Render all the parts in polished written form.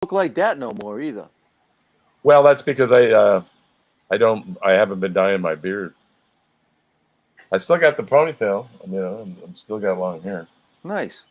look like that no more either. Well, that's because I haven't been dyeing my beard. I still got the ponytail, you know, and I'm still got long hair. Nice.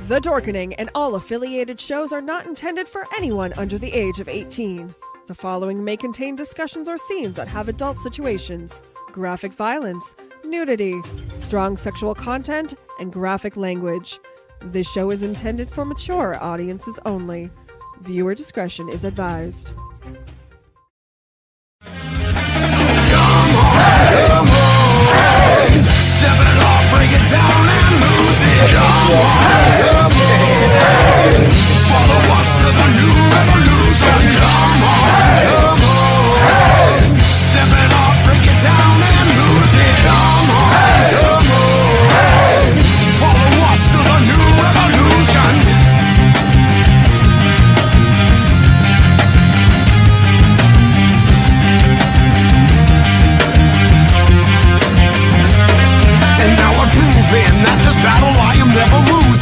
The Dorkening and all affiliated shows are not intended for anyone under the age of 18. The following may contain discussions or scenes that have adult situations, graphic violence, nudity, strong sexual content, and graphic language. This show is intended for mature audiences only. Viewer discretion is advised.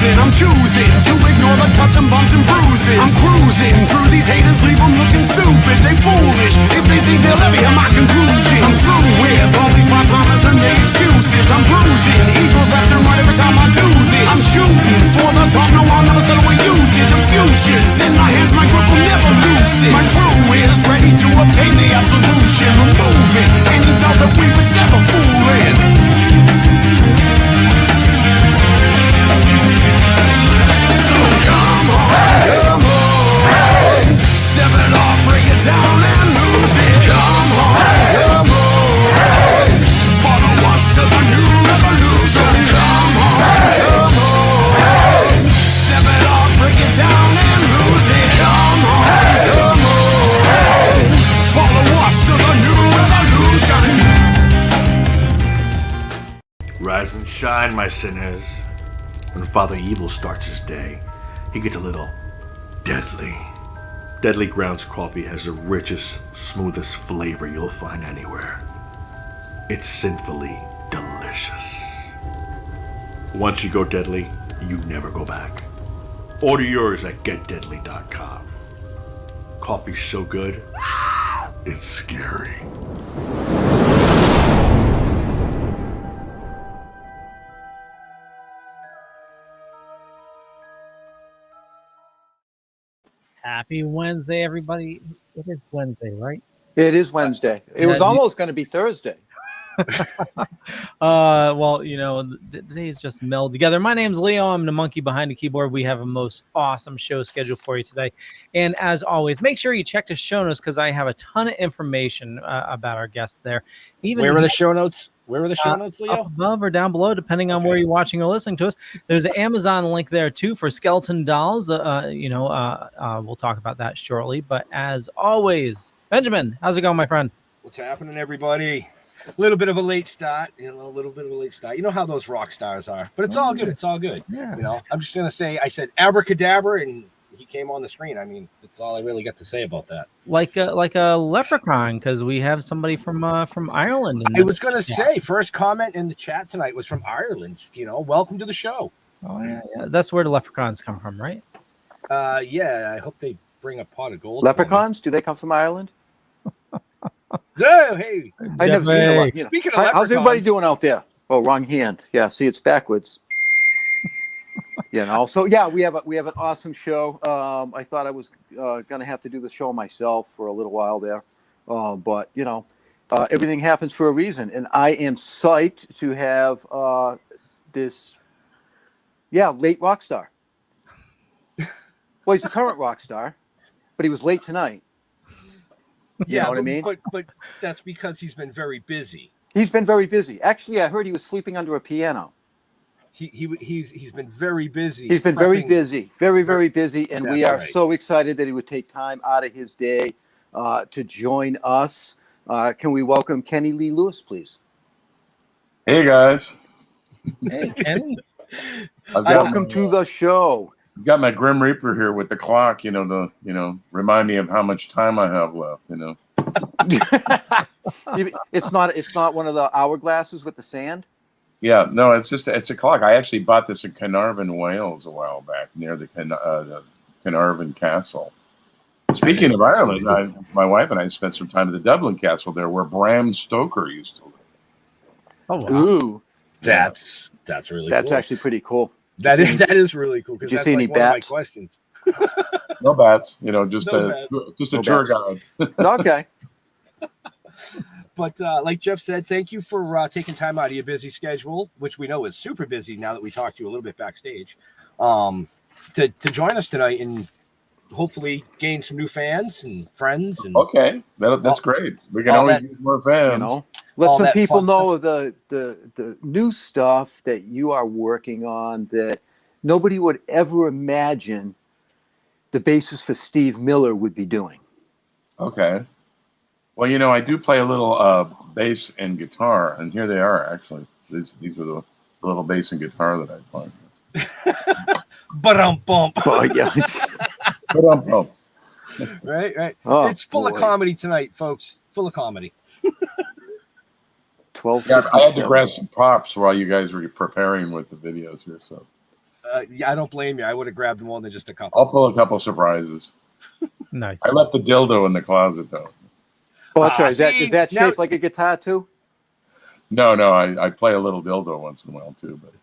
I'm choosing to ignore the cuts and bumps and bruises. I'm cruising through these haters, leave them looking stupid. They foolish if they think they'll ever hear my conclusion. I'm through with all these my-promise and their excuses. I'm bruising eagles left and right every time I do this. I'm shooting for the top, no I'll never settle where you did. The future's in my hands, my grip will never loosen. My crew is ready to obtain the absolution, removing any doubt that we was ever fooling. Come on, step it off, break it down and lose it. Come on, Rise and shine, my sinners. When Father Evil starts his day, he gets a little deadly. Deadly Grounds coffee has the richest, smoothest flavor you'll find anywhere. It's sinfully delicious. Once you go deadly, you never go back. Order yours at getdeadly.com. Coffee's so good, it's scary. Happy Wednesday, everybody. It is Wednesday, right? It is Wednesday. It was almost going to be Thursday. Well, you know, the days just meld together. My name's Leo. I'm the monkey behind the keyboard. We have a most awesome show scheduled for you today. And as always, make sure you check the show notes because I have a ton of information about our guests there. Even where are the show notes? Where are the show notes, Leo? Up above or down below, depending on where you're watching or listening to us. There's an Amazon link there, too, for skeleton dolls. We'll talk about that shortly. But as always, Benjamin, how's it going, my friend? What's happening, everybody? A little bit of a late start. You know how those rock stars are. But it's all good. It's all good. Yeah. You know, I'm just going to say, I said abracadabra, and he came on the screen. I mean, that's all I really got to say about that. Like a leprechaun, because we have somebody from Ireland. I was going to say, first comment in the chat tonight was from Ireland. You know, welcome to the show. Oh, yeah. That's where the leprechauns come from, right? Yeah, I hope they bring a pot of gold. Leprechauns? Do they come from Ireland? No, hey. I never seen a lot. You know. Speaking of How's everybody doing out there? Oh, wrong hand. Yeah, see, it's backwards. You know, so yeah, we have an awesome show. I thought I was gonna have to do the show myself for a little while there, but you know, everything happens for a reason, and I am psyched to have this, late rock star. Well, he's a current rock star, but he was late tonight. You know what I mean? But that's because he's been very busy. He's been very busy. Actually, I heard he was sleeping under a piano. He's been very busy. He's been very busy, very busy, and we are right. so excited that he would take time out of his day to join us. Can we welcome Kenny Lee Lewis, please? Hey guys, Hey, Kenny. Welcome to the show. I've got my Grim Reaper here with the clock, to remind me of how much time I have left. It's not one of the hourglasses with the sand. Yeah, no, it's a clock. I actually bought this in Carnarvon, Wales, a while back near the Carnarvon Castle. Speaking of Ireland, my wife and I spent some time at the Dublin Castle there, where Bram Stoker used to live. Oh, wow. Ooh, That's really that's cool. actually pretty cool. That is really cool. Did you see any bats? One of my questions. No bats, just No just a No tour bats. guide. Okay. But like Jeff said, thank you for taking time out of your busy schedule, which we know is super busy now that we talked to you a little bit backstage, to join us tonight and hopefully gain some new fans and friends. And Okay, that's great. We can always use more fans. Let All some that people fun know of the new stuff that you are working on that nobody would ever imagine the bassist for Steve Miller would be doing. Okay. Well, I do play a little bass and guitar, and here they are, actually. These were the little bass and guitar that I play. Ba-dum-bump. Oh, yeah. Right. Oh, it's full of comedy tonight, folks. Full of comedy. 12. Yeah, I had to grab some props while you guys were preparing with the videos here, so I don't blame you. I would have grabbed more than just a couple. I'll pull a couple surprises. Nice. I left the dildo in the closet, though. Oh, that's right. Is that now- shaped like a guitar too? No, I play a little dildo once in a while too. But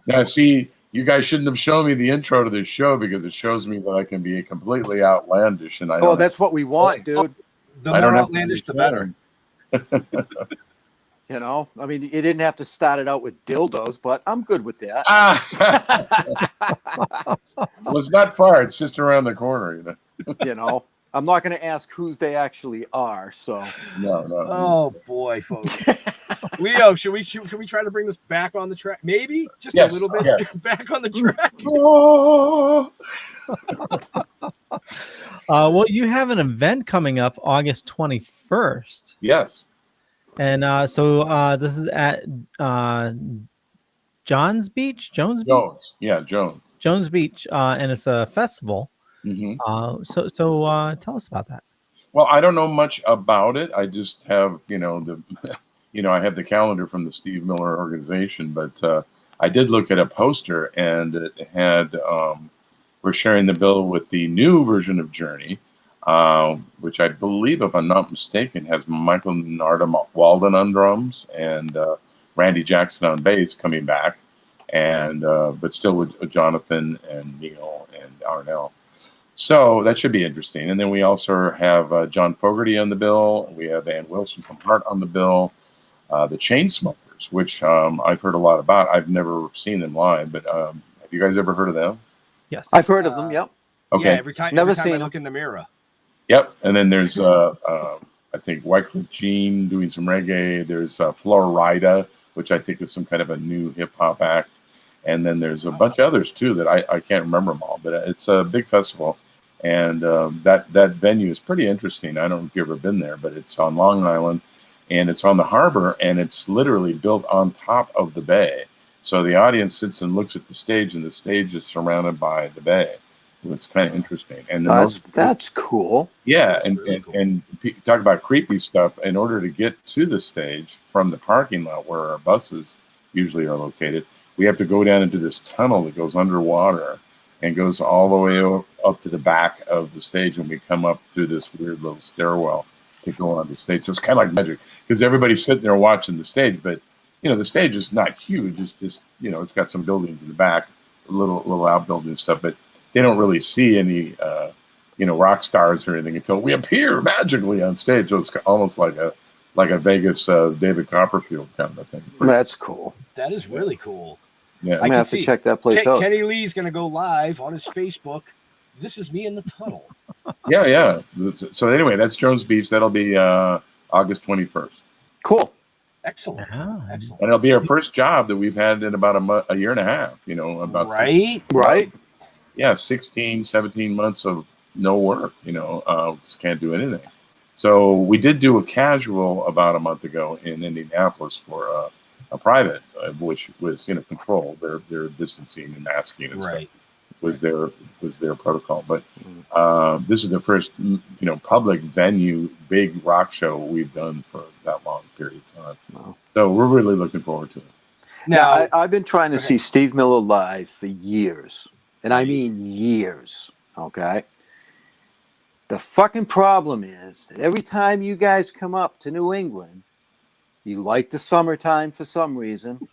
now, see, you guys shouldn't have shown me the intro to this show because it shows me that I can be completely outlandish, and I don't. Oh, that's what we want, dude. The I don't more have to outlandish, the be better. I mean, you didn't have to start it out with dildos, but I'm good with that. Well, it's not far; it's just around the corner. I'm not going to ask whose they actually are. So No. Oh boy, folks. Leo, can we try to bring this back on the track? Maybe just Yes, a little bit yeah. back on the track. Well, you have an event coming up August 21st. Yes. And so this is at Jones Beach, Jones, yeah, Jones. Jones Beach, and it's a festival. Mm-hmm. So tell us about that. Well, I don't know much about it. I just have, I have the calendar from the Steve Miller organization, but I did look at a poster, and it had, we're sharing the bill with the new version of Journey, which I believe, if I'm not mistaken, has Michael Narda Walden on drums and Randy Jackson on bass coming back, and but still with Jonathan and Neil and Arnell. So that should be interesting. And then we also have John Fogerty on the bill. We have Ann Wilson from Heart on the bill. The Chainsmokers, which I've heard a lot about. I've never seen them live, but have you guys ever heard of them? Yes, I've heard of them. Yep. Okay. Yeah, every time Never I seen look in the mirror. Yep. And then there's I think Wycliffe Jean doing some reggae. There's Florida, which I think is some kind of a new hip hop act. And then there's a bunch of others too that I can't remember them all. But it's a big festival. And that venue is pretty interesting. I don't know if you've ever been there, but it's on Long Island, and it's on the harbor, and it's literally built on top of the bay. So the audience sits and looks at the stage, and the stage is surrounded by the bay. It's kind of interesting. And that's cool. Yeah, That's really cool. and talk about creepy stuff. In order to get to the stage from the parking lot where our buses usually are located, we have to go down into this tunnel that goes underwater and goes all the way up to the back of the stage, and we come up through this weird little stairwell to go on the stage. So it's kind of like magic, because everybody's sitting there watching the stage, but the stage is not huge. It's just it's got some buildings in the back, little outbuilding stuff, but they don't really see any rock stars or anything until we appear magically on stage. So it's almost like a Vegas David Copperfield kind of thing. That's cool. That is really cool. Yeah, I'm gonna have to check that place out. Kenny Lee's gonna go live on his Facebook. This is me in the tunnel. Yeah. So anyway, that's Jones Beach. That'll be August 21st. Cool. Excellent. Excellent. And it'll be our first job that we've had in about a year and a half, about Right. Yeah, 16, 17 months of no work, just can't do anything. So we did do a casual about a month ago in Indianapolis for a private, which was controlled. Their distancing and masking and stuff was their protocol. But this is the first public venue, big rock show we've done for that long period of time. Wow. So we're really looking forward to it. Now, I've been trying to see Steve Miller live for years, and I mean years. Okay. The fucking problem is every time you guys come up to New England, you like the summertime for some reason,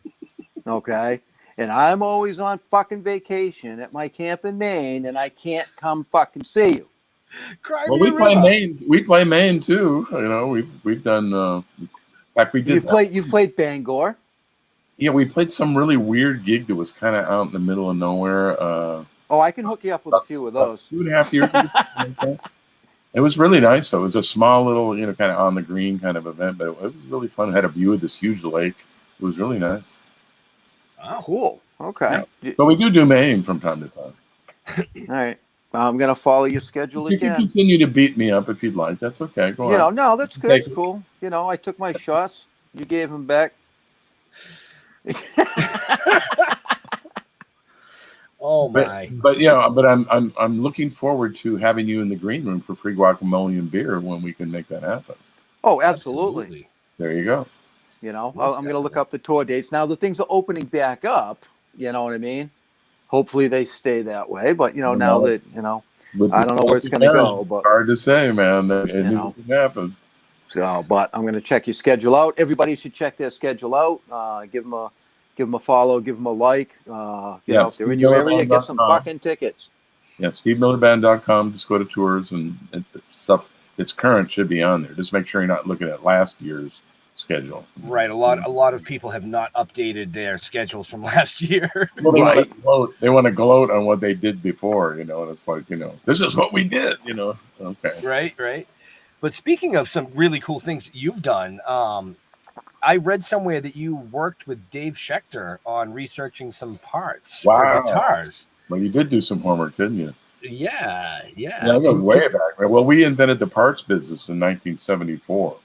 okay? And I'm always on fucking vacation at my camp in Maine, and I can't come fucking see you. Well, we play Maine. We play Maine too. We've done. In fact, we did. You've played Bangor. Yeah, we played some really weird gig that was kind of out in the middle of nowhere. I can hook you up with a few of those. 2.5 years. It was really nice, though. It was a small little, kind of on the green kind of event, but it was really fun. It had a view of this huge lake. It was really nice. Oh, cool. Okay. Yeah. But we do Maine from time to time. All right. I'm going to follow your schedule You again. can continue to beat me up if you'd like. That's okay. Go on. No, that's good. That's cool. I took my shots. You gave them back. Oh my! But I'm looking forward to having you in the green room for free guacamole and beer when we can make that happen. Oh, absolutely. There you go. I'm going to look up the tour dates now. The things are opening back up. You know what I mean? Hopefully they stay that way. But now that I don't know where it's going to go. But hard to say, man. It can happen. So, but I'm going to check your schedule out. Everybody should check their schedule out. Give them a follow, give them a like. If they're in your area, get some fucking tickets. Yeah, SteveMillerBand.com. Just go to tours and stuff that's current should be on there. Just make sure you're not looking at last year's schedule. Right. A lot of people have not updated their schedules from last year. Well, they want to gloat on what they did before, and it's like, this is what we did, Okay. Right. But speaking of some really cool things that you've done, I read somewhere that you worked with Dave Schechter on researching some parts for guitars. Well, you did do some homework, didn't you? Yeah. That goes way back. Well, we invented the parts business in 1974.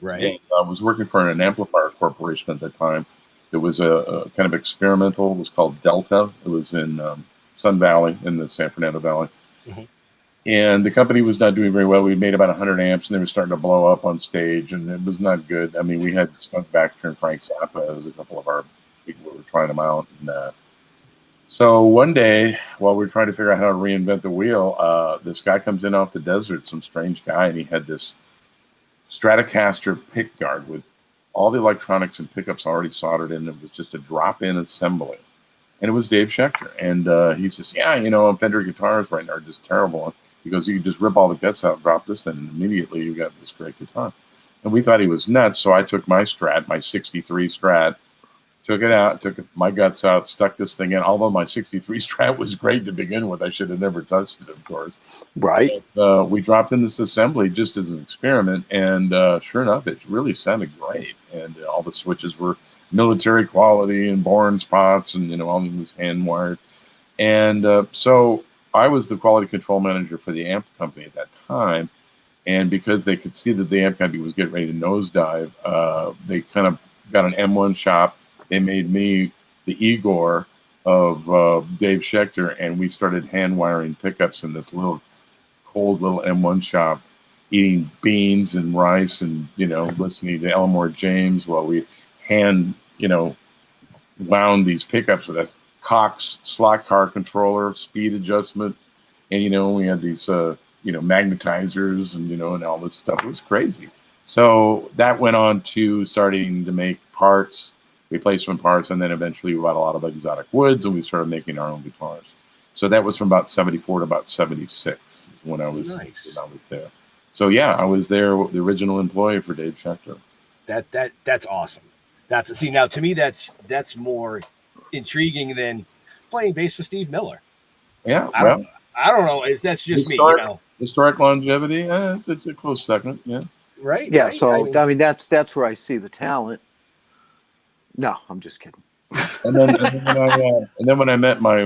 Right. And I was working for an amplifier corporation at the time. It was a kind of experimental. It was called Delta. It was in Sun Valley, in the San Fernando Valley. Mhm. And the company was not doing very well. We made about 100 amps, and they were starting to blow up on stage, and it was not good. I mean, we had Skunk Baxter and Frank Zappa as a couple of our people who were trying them out. And so one day, while we were trying to figure out how to reinvent the wheel, this guy comes in off the desert, some strange guy, and he had this Stratocaster pickguard with all the electronics and pickups already soldered in. It was just a drop-in assembly. And it was Dave Schechter. And he says, yeah, Fender guitars right now are just terrible. He goes, you can just rip all the guts out, drop this in, and immediately you got this great guitar. And we thought he was nuts, so I took my Strat, my 63 Strat, took it out, took my guts out, stuck this thing in. Although my 63 Strat was great to begin with, I should have never touched it, of course. Right. But, we dropped in this assembly just as an experiment, and sure enough, it really sounded great. And all the switches were military quality and Bourne spots, and all of it was hand wired. And so I was the quality control manager for the amp company at that time, and because they could see that the amp company was getting ready to nosedive, they kind of got an M1 shop. They made me the Igor of Dave Schechter, and we started hand wiring pickups in this little cold little M1 shop, eating beans and rice and listening to Elmore James while we hand wound these pickups with a Cox slot car controller, speed adjustment, and we had these magnetizers and all this stuff. It was crazy. So that went on to starting to make parts, replacement parts, and then eventually we bought a lot of exotic woods and we started making our own guitars. So that was from about 74 to about 76 when I was there. So yeah, I was there, the original employee for Dave Schechter. That's awesome. See, now to me that's more intriguing than playing bass with Steve Miller. Yeah, I don't know. That's just me. Historic longevity, it's a close second. Yeah. Right. Yeah. Right? So I mean, that's where I see the talent. No, I'm just kidding. And then when I met my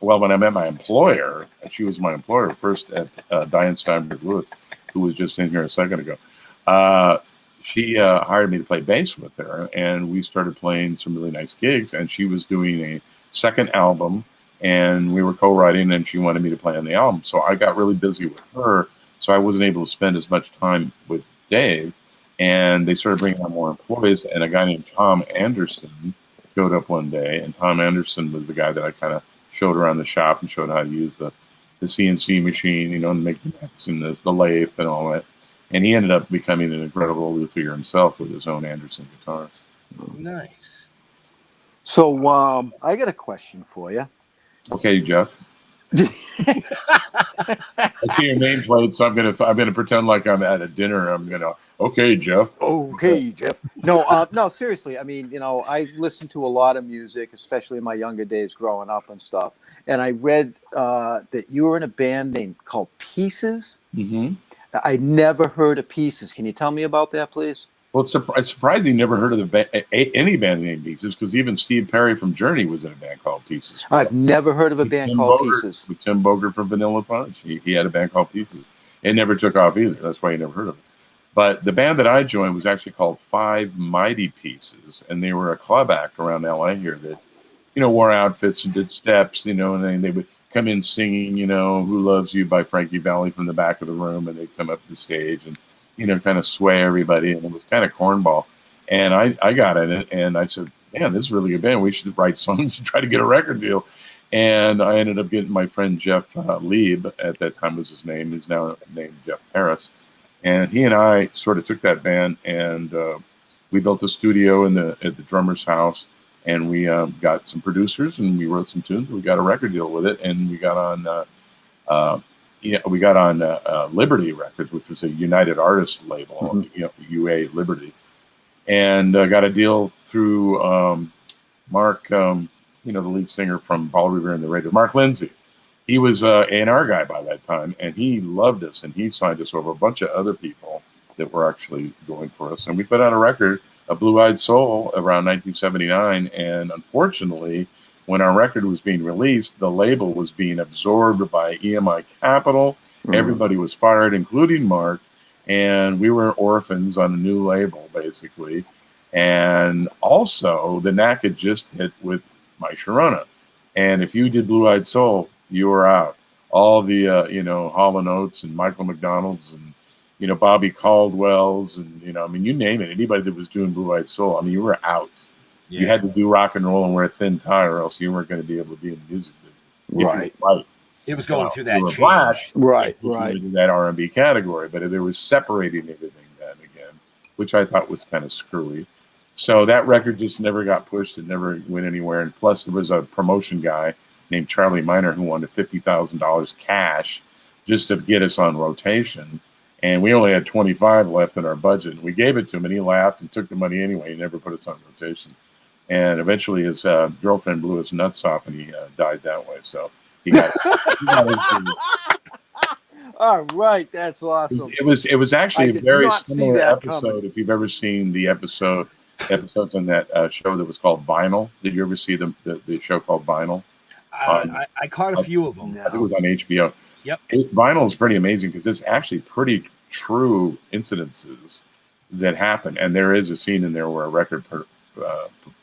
when I met my employer, she was my employer first at Diane Steinberg Lewis, who was just in here a second ago. She hired me to play bass with her, and we started playing some really nice gigs. And she was doing a second album, and we were co-writing, and she wanted me to play on the album. So I got really busy with her, so I wasn't able to spend as much time with Dave. And they started bringing on more employees, and a guy named Tom Anderson showed up one day. And Tom Anderson was the guy that I kind of showed around the shop and showed how to use the CNC machine, and make the necks and the lathe and all that. And he ended up becoming an incredible luthier himself with his own Anderson guitars. Nice. So I got a question for you. Okay, Jeff. I see your nameplate, so I'm gonna pretend like I'm at a dinner. Okay, Jeff. Okay, Jeff. No, seriously. I mean, I listened to a lot of music, especially in my younger days growing up and stuff. And I read that you were in a band called Pieces. Mm-hmm. I never heard of Pieces. Can you tell me about that, please? Well, it's surprising you never heard of any band named Pieces, because even Steve Perry from Journey was in a band called Pieces. I've never heard of a band called Pieces. With Tim Bogert from Vanilla Fudge. He had a band called Pieces. It never took off either. That's why you never heard of it. But the band that I joined was actually called Five Mighty Pieces, and they were a club act around LA here that, wore outfits and did steps, and then they would come in singing, Who Loves You by Frankie Valli from the back of the room, and they'd come up to the stage and, kind of sway everybody, and it was kind of cornball. And I got in it, and I said, man, this is a really good band. We should write songs and try to get a record deal. And I ended up getting my friend Jeff Lieb, at that time was his name. He's now named Jeff Harris. And he and I sort of took that band, and we built a studio at the drummer's house, and we got some producers, and we wrote some tunes. We got a record deal with it, and we got on Liberty Records, which was a United Artists label, UA Liberty, and got a deal through Mark, the lead singer from Paul Revere and the Radio, Mark Lindsay. He was an A&R guy by that time, and he loved us, and he signed us over a bunch of other people that were actually going for us. And we put out a record, A Blue-Eyed Soul, around 1979, and unfortunately, when our record was being released, the label was being absorbed by EMI Capital. Everybody was fired, including Mark, and we were orphans on a new label, basically. And also, the knack had just hit with Mike Sharona. And if you did Blue Eyed Soul, you were out. All the, Hall & Oates and Michael McDonald's and, Bobby Caldwell's and, you name it. Anybody that was doing Blue Eyed Soul, you were out. Yeah. You had to do rock and roll and wear a thin tie, or else you weren't going to be able to be in the music business. Right. Right. It was going through that change. Black, right. In that R&B category, but there was separating everything then again, which I thought was kind of screwy. So that record just never got pushed. It never went anywhere. And plus, there was a promotion guy named Charlie Miner who wanted $50,000 cash just to get us on rotation. And we only had 25 left in our budget. We gave it to him, and he laughed and took the money anyway. He never put us on rotation. And eventually, his girlfriend blew his nuts off, and he died that way. So he got his. All right, that's awesome. It was actually a very similar episode. If you've ever seen the episodes on that show that was called Vinyl, did you ever see the show called Vinyl? I caught a few of them. I think it was on HBO. Yep. Vinyl is pretty amazing because it's actually pretty true incidences that happen, and there is a scene in there where a record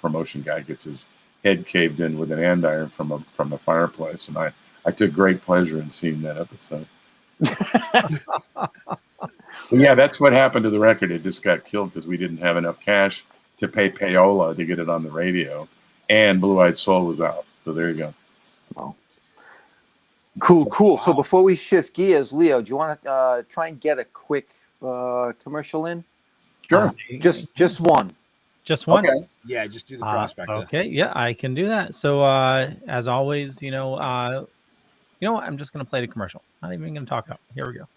promotion guy gets his head caved in with an andiron from a fireplace, and I took great pleasure in seeing that episode. But yeah, that's what happened to the record. It just got killed because we didn't have enough cash to pay payola to get it on the radio, and Blue Eyed Soul was out. So there you go. Wow. Cool. So before we shift gears, Leo, do you want to try and get a quick commercial in? Sure. Just one. Just one? Okay. Yeah, just do the prospector. Okay, yeah, I can do that. So as always, you know what? I'm just going to play the commercial. Not even going to talk about it. Here we go.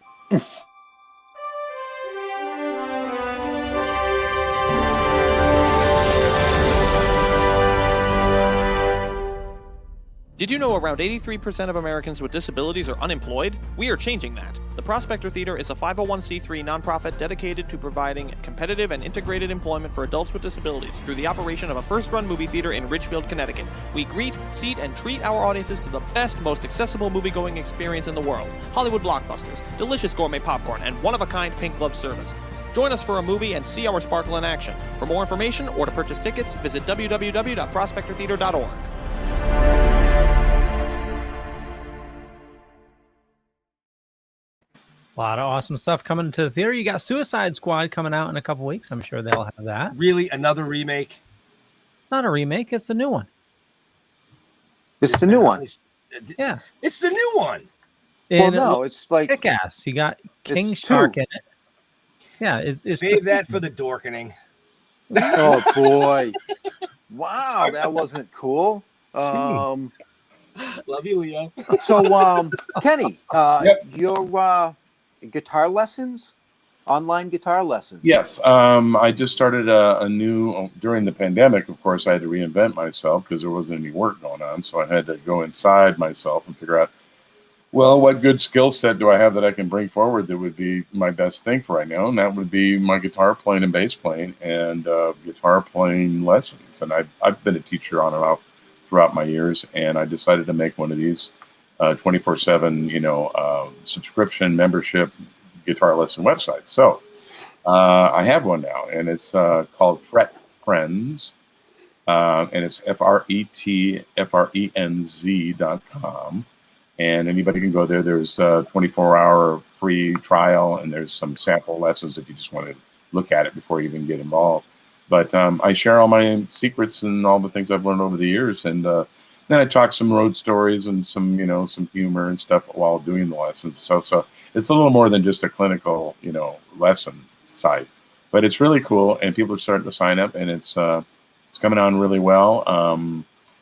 Did you know around 83% of Americans with disabilities are unemployed? We are changing that. The Prospector Theater is a 501c3 nonprofit dedicated to providing competitive and integrated employment for adults with disabilities through the operation of a first-run movie theater in Ridgefield, Connecticut. We greet, seat, and treat our audiences to the best, most accessible movie-going experience in the world. Hollywood blockbusters, delicious gourmet popcorn, and one-of-a-kind pink glove service. Join us for a movie and see our sparkle in action. For more information or to purchase tickets, visit www.prospectortheater.org. A lot of awesome stuff coming to the theater. You got Suicide Squad coming out in a couple weeks. I'm sure they'll have that. Really? Another remake? It's not a remake. It's the new one. It's the new one. Yeah. It's the new one. And well, no, it's like kick-ass. You got King Shark in it. Yeah. It's Save that for the Dorkening. Oh, boy. Wow, that wasn't cool. Love you, Leo. So, Kenny, Yep. your guitar lessons, online guitar lessons. Yes, I just started a new, during the pandemic, of course, I had to reinvent myself because there wasn't any work going on. So I had to go inside myself and figure out, well, what good skill set do I have that I can bring forward that would be my best thing for right now? And that would be my guitar playing and bass playing and guitar playing lessons. And I've been a teacher on and off throughout my years, and I decided to make one of these 24/7, subscription membership guitar lesson websites. So I have one now, and it's called Fret Friends, and it's FRETFRENZ.com. And anybody can go there. There's a 24-hour free trial, and there's some sample lessons if you just want to look at it before you even get involved. But I share all my secrets and all the things I've learned over the years, and then I talk some road stories and some humor and stuff while doing the lessons. So it's a little more than just a clinical, lesson site, but it's really cool, and people are starting to sign up, and it's coming on really well.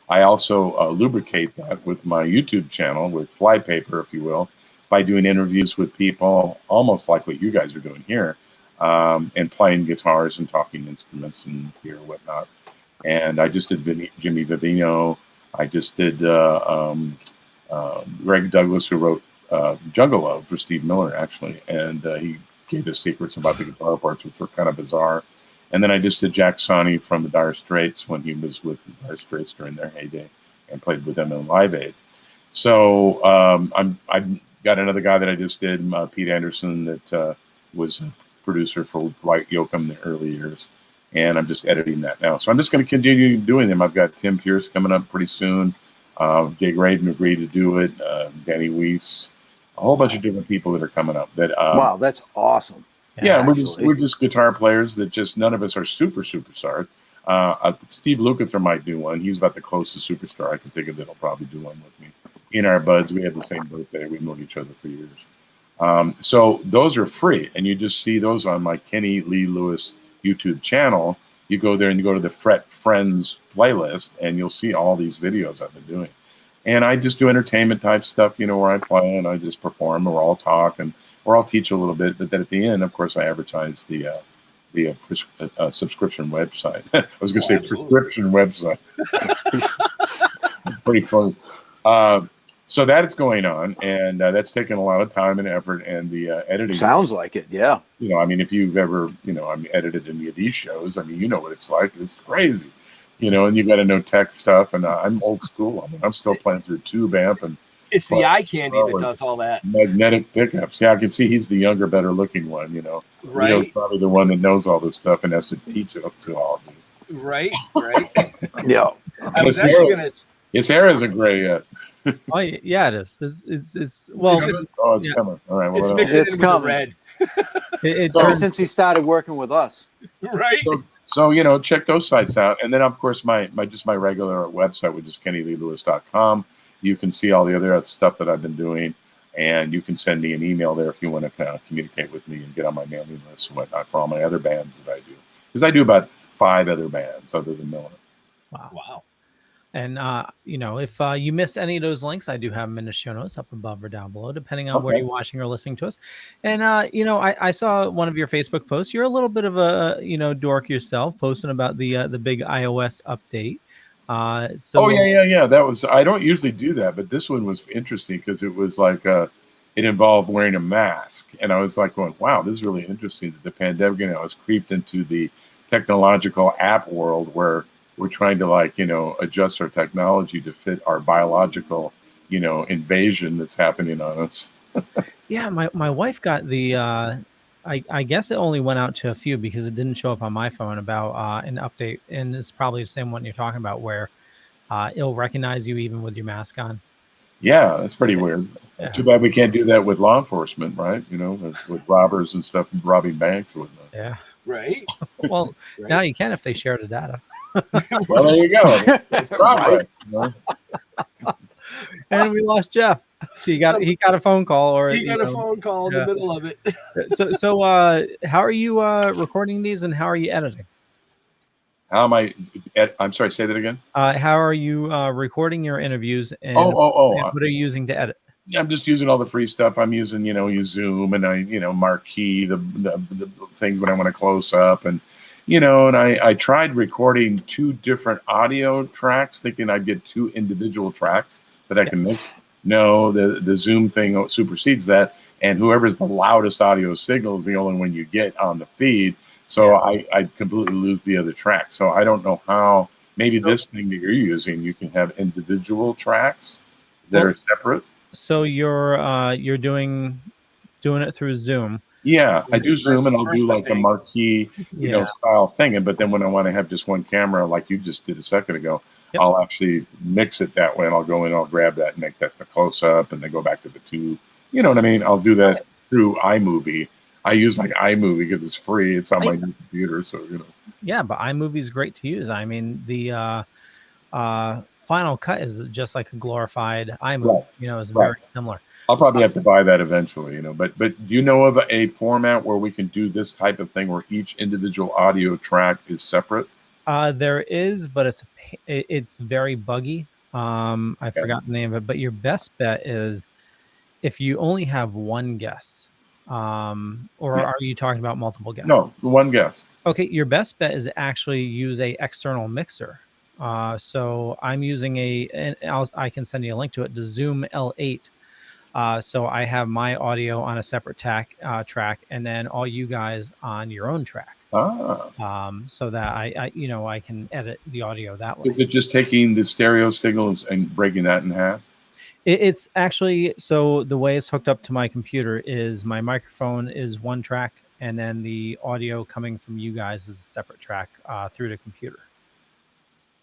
I also lubricate that with my YouTube channel with flypaper, if you will, by doing interviews with people, almost like what you guys are doing here. And playing guitars and talking instruments and gear and whatnot. And I just did Jimmy Vivino. I just did Greg Douglas, who wrote Jungle Love for Steve Miller, actually. And he gave us secrets about the guitar parts, which were kind of bizarre. And then I just did Jack Sonny from the Dire Straits when he was with the Dire Straits during their heyday and played with them in Live Aid. So I've got another guy that I just did, Pete Anderson, that was a producer for White Yoakum in the early years. And I'm just editing that now. So I'm just going to continue doing them. I've got Tim Pierce coming up pretty soon. Jay Graydon agreed to do it. Danny Weiss, a whole bunch of different people that are coming up. That wow, that's awesome. Yeah, we're just guitar players that just none of us are superstars. Steve Lukather might do one. He's about the closest superstar I can think of that'll probably do one with me. In our buds, we had the same birthday. We've known each other for years. So those are free, and you just see those on my Kenny Lee Lewis YouTube channel. You go there and you go to the Fret Friends playlist, and you'll see all these videos I've been doing. And I just do entertainment type stuff, where I play and I just perform, or I'll talk, or I'll teach a little bit. But then at the end, of course, I advertise the subscription website. I was going to say prescription website. Pretty close. So that's going on, and that's taken a lot of time and effort, and the editing. Sounds like it, yeah. If you've ever, I'm edited any of these shows, you know what it's like. It's crazy, and you got to know tech stuff, and I'm old school. I'm still playing through tube amp, and it's the eye candy that does all that. Magnetic pickups. Yeah, I can see he's the younger, better looking one, Right. Leo's probably the one that knows all this stuff and has to teach it up to all of you. Right. Yeah. I was actually going to. His hair isn't gray yet. Oh yeah, it is. It's well. It's coming. All right. Well, It's coming. Red. Since he started working with us. Right. So check those sites out, and then of course my regular website, which is kennyleelewis.com. You can see all the other stuff that I've been doing, and you can send me an email there if you want to communicate with me and get on my mailing list and whatnot for all my other bands that I do, because I do about 5 other bands other than Miller. Wow. And, if you missed any of those links, I do have them in the show notes up above or down below, depending on where you're watching or listening to us. And, I saw one of your Facebook posts. You're a little bit of a, dork yourself, posting about the big iOS update. Yeah. That was, I don't usually do that, but this one was interesting because it was like, it involved wearing a mask. And I was like going, wow, this is really interesting that the pandemic has creeped into the technological app world where we're trying to adjust our technology to fit our biological, invasion that's happening on us. Yeah, my wife got the I guess it only went out to a few because it didn't show up on my phone about an update, and it's probably the same one you're talking about where it'll recognize you even with your mask on. Yeah, that's pretty weird. Yeah. Too bad we can't do that with law enforcement, right? With robbers and stuff, robbing banks and whatnot. Yeah. Right. Well, now you can if they share the data. Well, there you go. Right. And we lost Jeff. He got a phone call, or he got a phone call in the middle of it. So how are you recording these, and how are you editing? How am I? I'm sorry. Say that again. How are you recording your interviews? And, and what are you using to edit? I'm just using all the free stuff. I'm using, you Zoom, and I, marquee the things when I want to close up, and and I tried recording 2 different audio tracks, thinking I'd get 2 individual tracks that I can mix. No, the Zoom thing supersedes that, and whoever's the loudest audio signal is the only one you get on the feed. So I completely lose the other track. So I don't know how. Maybe this thing that you're using, you can have individual tracks that are separate. So you're doing it through Zoom. Yeah, I do Zoom, and I'll do like a marquee, style thing. But then when I want to have just one camera, like you just did a second ago, I'll actually mix it that way, and I'll go in, I'll grab that and make that the close up, and then go back to the 2. You know what I mean? I'll do that through iMovie. I use like iMovie because it's free. It's on my new computer, so Yeah, but iMovie is great to use. I mean, the Final Cut is just like a glorified iMovie. Right. It's very similar. I'll probably have to buy that eventually, But do you know of a format where we can do this type of thing where each individual audio track is separate? There is, but it's very buggy. I forgot the name of it, but your best bet is if you only have one guest, or are you talking about multiple guests? No, one guest. Okay, your best bet is actually use a external mixer. So I'm using I can send you a link to it, the Zoom L8. So I have my audio on a separate track, and then all you guys on your own track. So that I can edit the audio that way. Is it just taking the stereo signals and breaking that in half? It's actually, so the way it's hooked up to my computer is my microphone is one track, and then the audio coming from you guys is a separate track through the computer.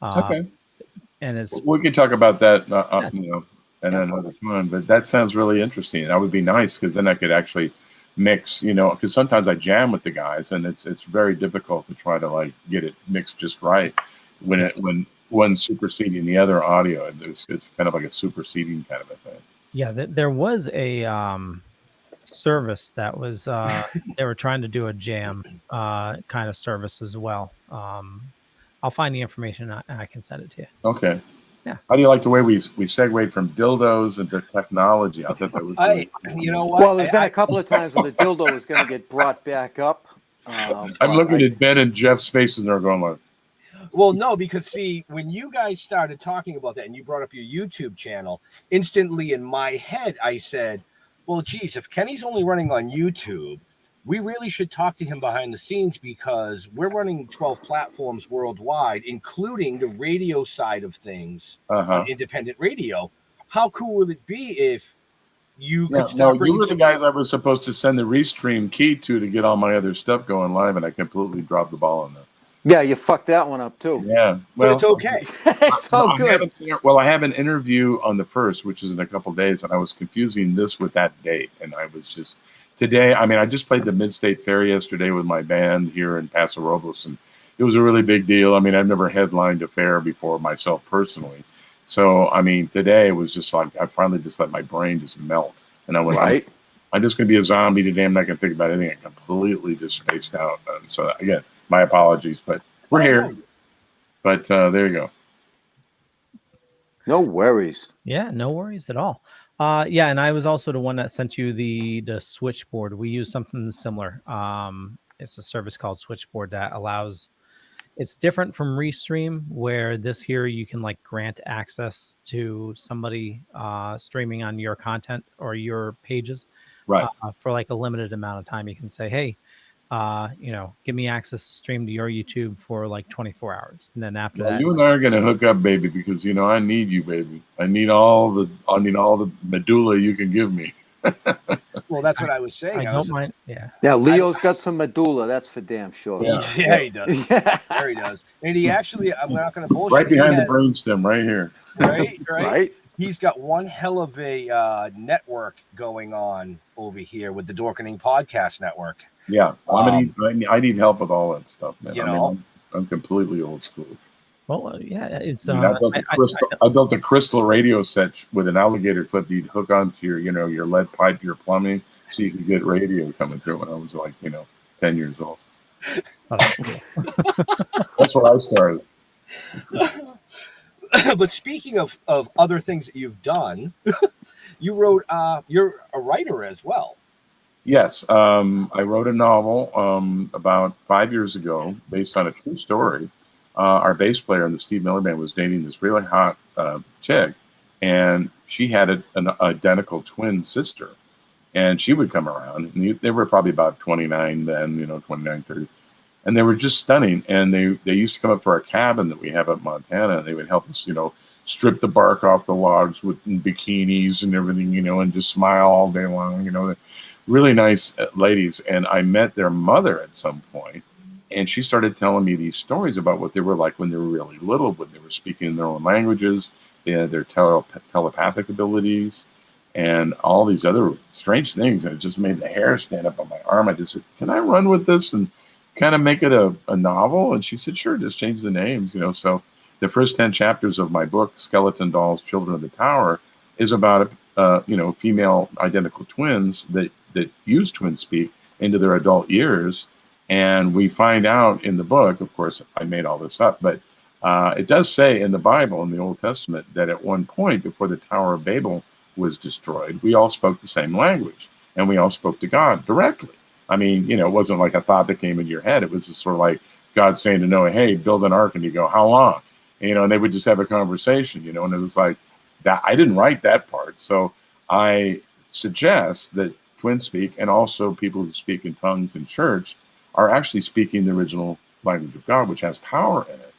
Okay. And it's We could talk about that, Yeah. at another time. But that sounds really interesting. That would be nice because then I could actually mix, because sometimes I jam with the guys, and it's very difficult to try to like get it mixed just right when one's superseding the other audio. It's kind of like a superseding kind of a thing. Yeah, there was a service that was they were trying to do a jam kind of service as well. I'll find the information and I can send it to you. Okay. Yeah. How do you like the way we segued from dildos into technology? I thought that was really cool. You know what? Well, there's been a couple of times where the dildo is going to get brought back up. I'm looking at Ben and Jeff's faces, and they're going like, Well, no, because see, when you guys started talking about that and you brought up your YouTube channel, instantly in my head, I said, well, geez, if Kenny's only running on YouTube, we really should talk to him behind the scenes because we're running 12 platforms worldwide, including the radio side of things, independent radio. How cool would it be if you could start you were the guys I was supposed to send the restream key to get all my other stuff going live, and I completely dropped the ball on that. Yeah, you fucked that one up too. Yeah, but it's okay. It's all good. I have an interview on the 1st, which is in a couple of days, and I was confusing this with that date, and I was just today. I mean, I just played the Mid-State Fair yesterday with my band here in Paso Robles, and it was a really big deal. I mean, I've never headlined a fair before myself personally, so I mean, today was just like I finally just let my brain just melt, and I went, right. I'm just going to be a zombie today. I'm not going to think about anything. I completely just spaced out. So again, my apologies, but we're here. But there you go. No worries. Yeah, no worries at all. Yeah, and I was also the one that sent you the switchboard. We use something similar. It's a service called Switchboard that allows. It's different from Restream, where this here you can like grant access to somebody streaming on your content or your pages, right? For like a limited amount of time. You can say, hey, give me access to stream to your YouTube for like 24 hours. And then after that, you and I are going to hook up, baby, because, I need you, baby. I need all the medulla you can give me. Well, that's what I was saying. I don't mind. Yeah. Yeah. Leo's got some medulla. That's for damn sure. Yeah, he does. There he does. And he actually, I'm not going to bullshit. Right behind the brainstem, right here. Right. He's got one hell of a network going on over here with the Dorkening Podcast Network. Yeah, I need help with all that stuff, man. I'm completely old school. Well, yeah, it's. I built a crystal radio set with an alligator clip you'd hook onto your lead pipe, your plumbing, so you could get radio coming through. When I was like, 10 years old. Oh, that's cool. That's where I started. But speaking of other things that you've done, you wrote. You're a writer as well. Yes, I wrote a novel about 5 years ago based on a true story. Our bass player in the Steve Miller Band was dating this really hot chick, and she had an identical twin sister. And she would come around, and they were probably about 29 then, 29, 30. And they were just stunning. And they used to come up to our cabin that we have up in Montana, and they would help us, strip the bark off the logs with bikinis and everything, and just smile all day long, really nice ladies. And I met their mother at some point, and she started telling me these stories about what they were like when they were really little, when they were speaking in their own languages, they had their telepathic abilities, and all these other strange things. And it just made the hair stand up on my arm. I just said, can I run with this and kind of make it a novel? And she said, sure, just change the names, So the first 10 chapters of my book, Skeleton Dolls, Children of the Tower, is about, female identical twins that use twin speak into their adult years. And we find out in the book, of course, I made all this up, but it does say in the Bible, in the Old Testament, that at one point before the Tower of Babel was destroyed, we all spoke the same language, and we all spoke to God directly. I mean, it wasn't like a thought that came into your head. It was just sort of like God saying to Noah, hey, build an ark, and you go, how long? And they would just have a conversation, and it was like that. I didn't write that part. So I suggest that twin speak and also people who speak in tongues in church are actually speaking the original language of God, which has power in it.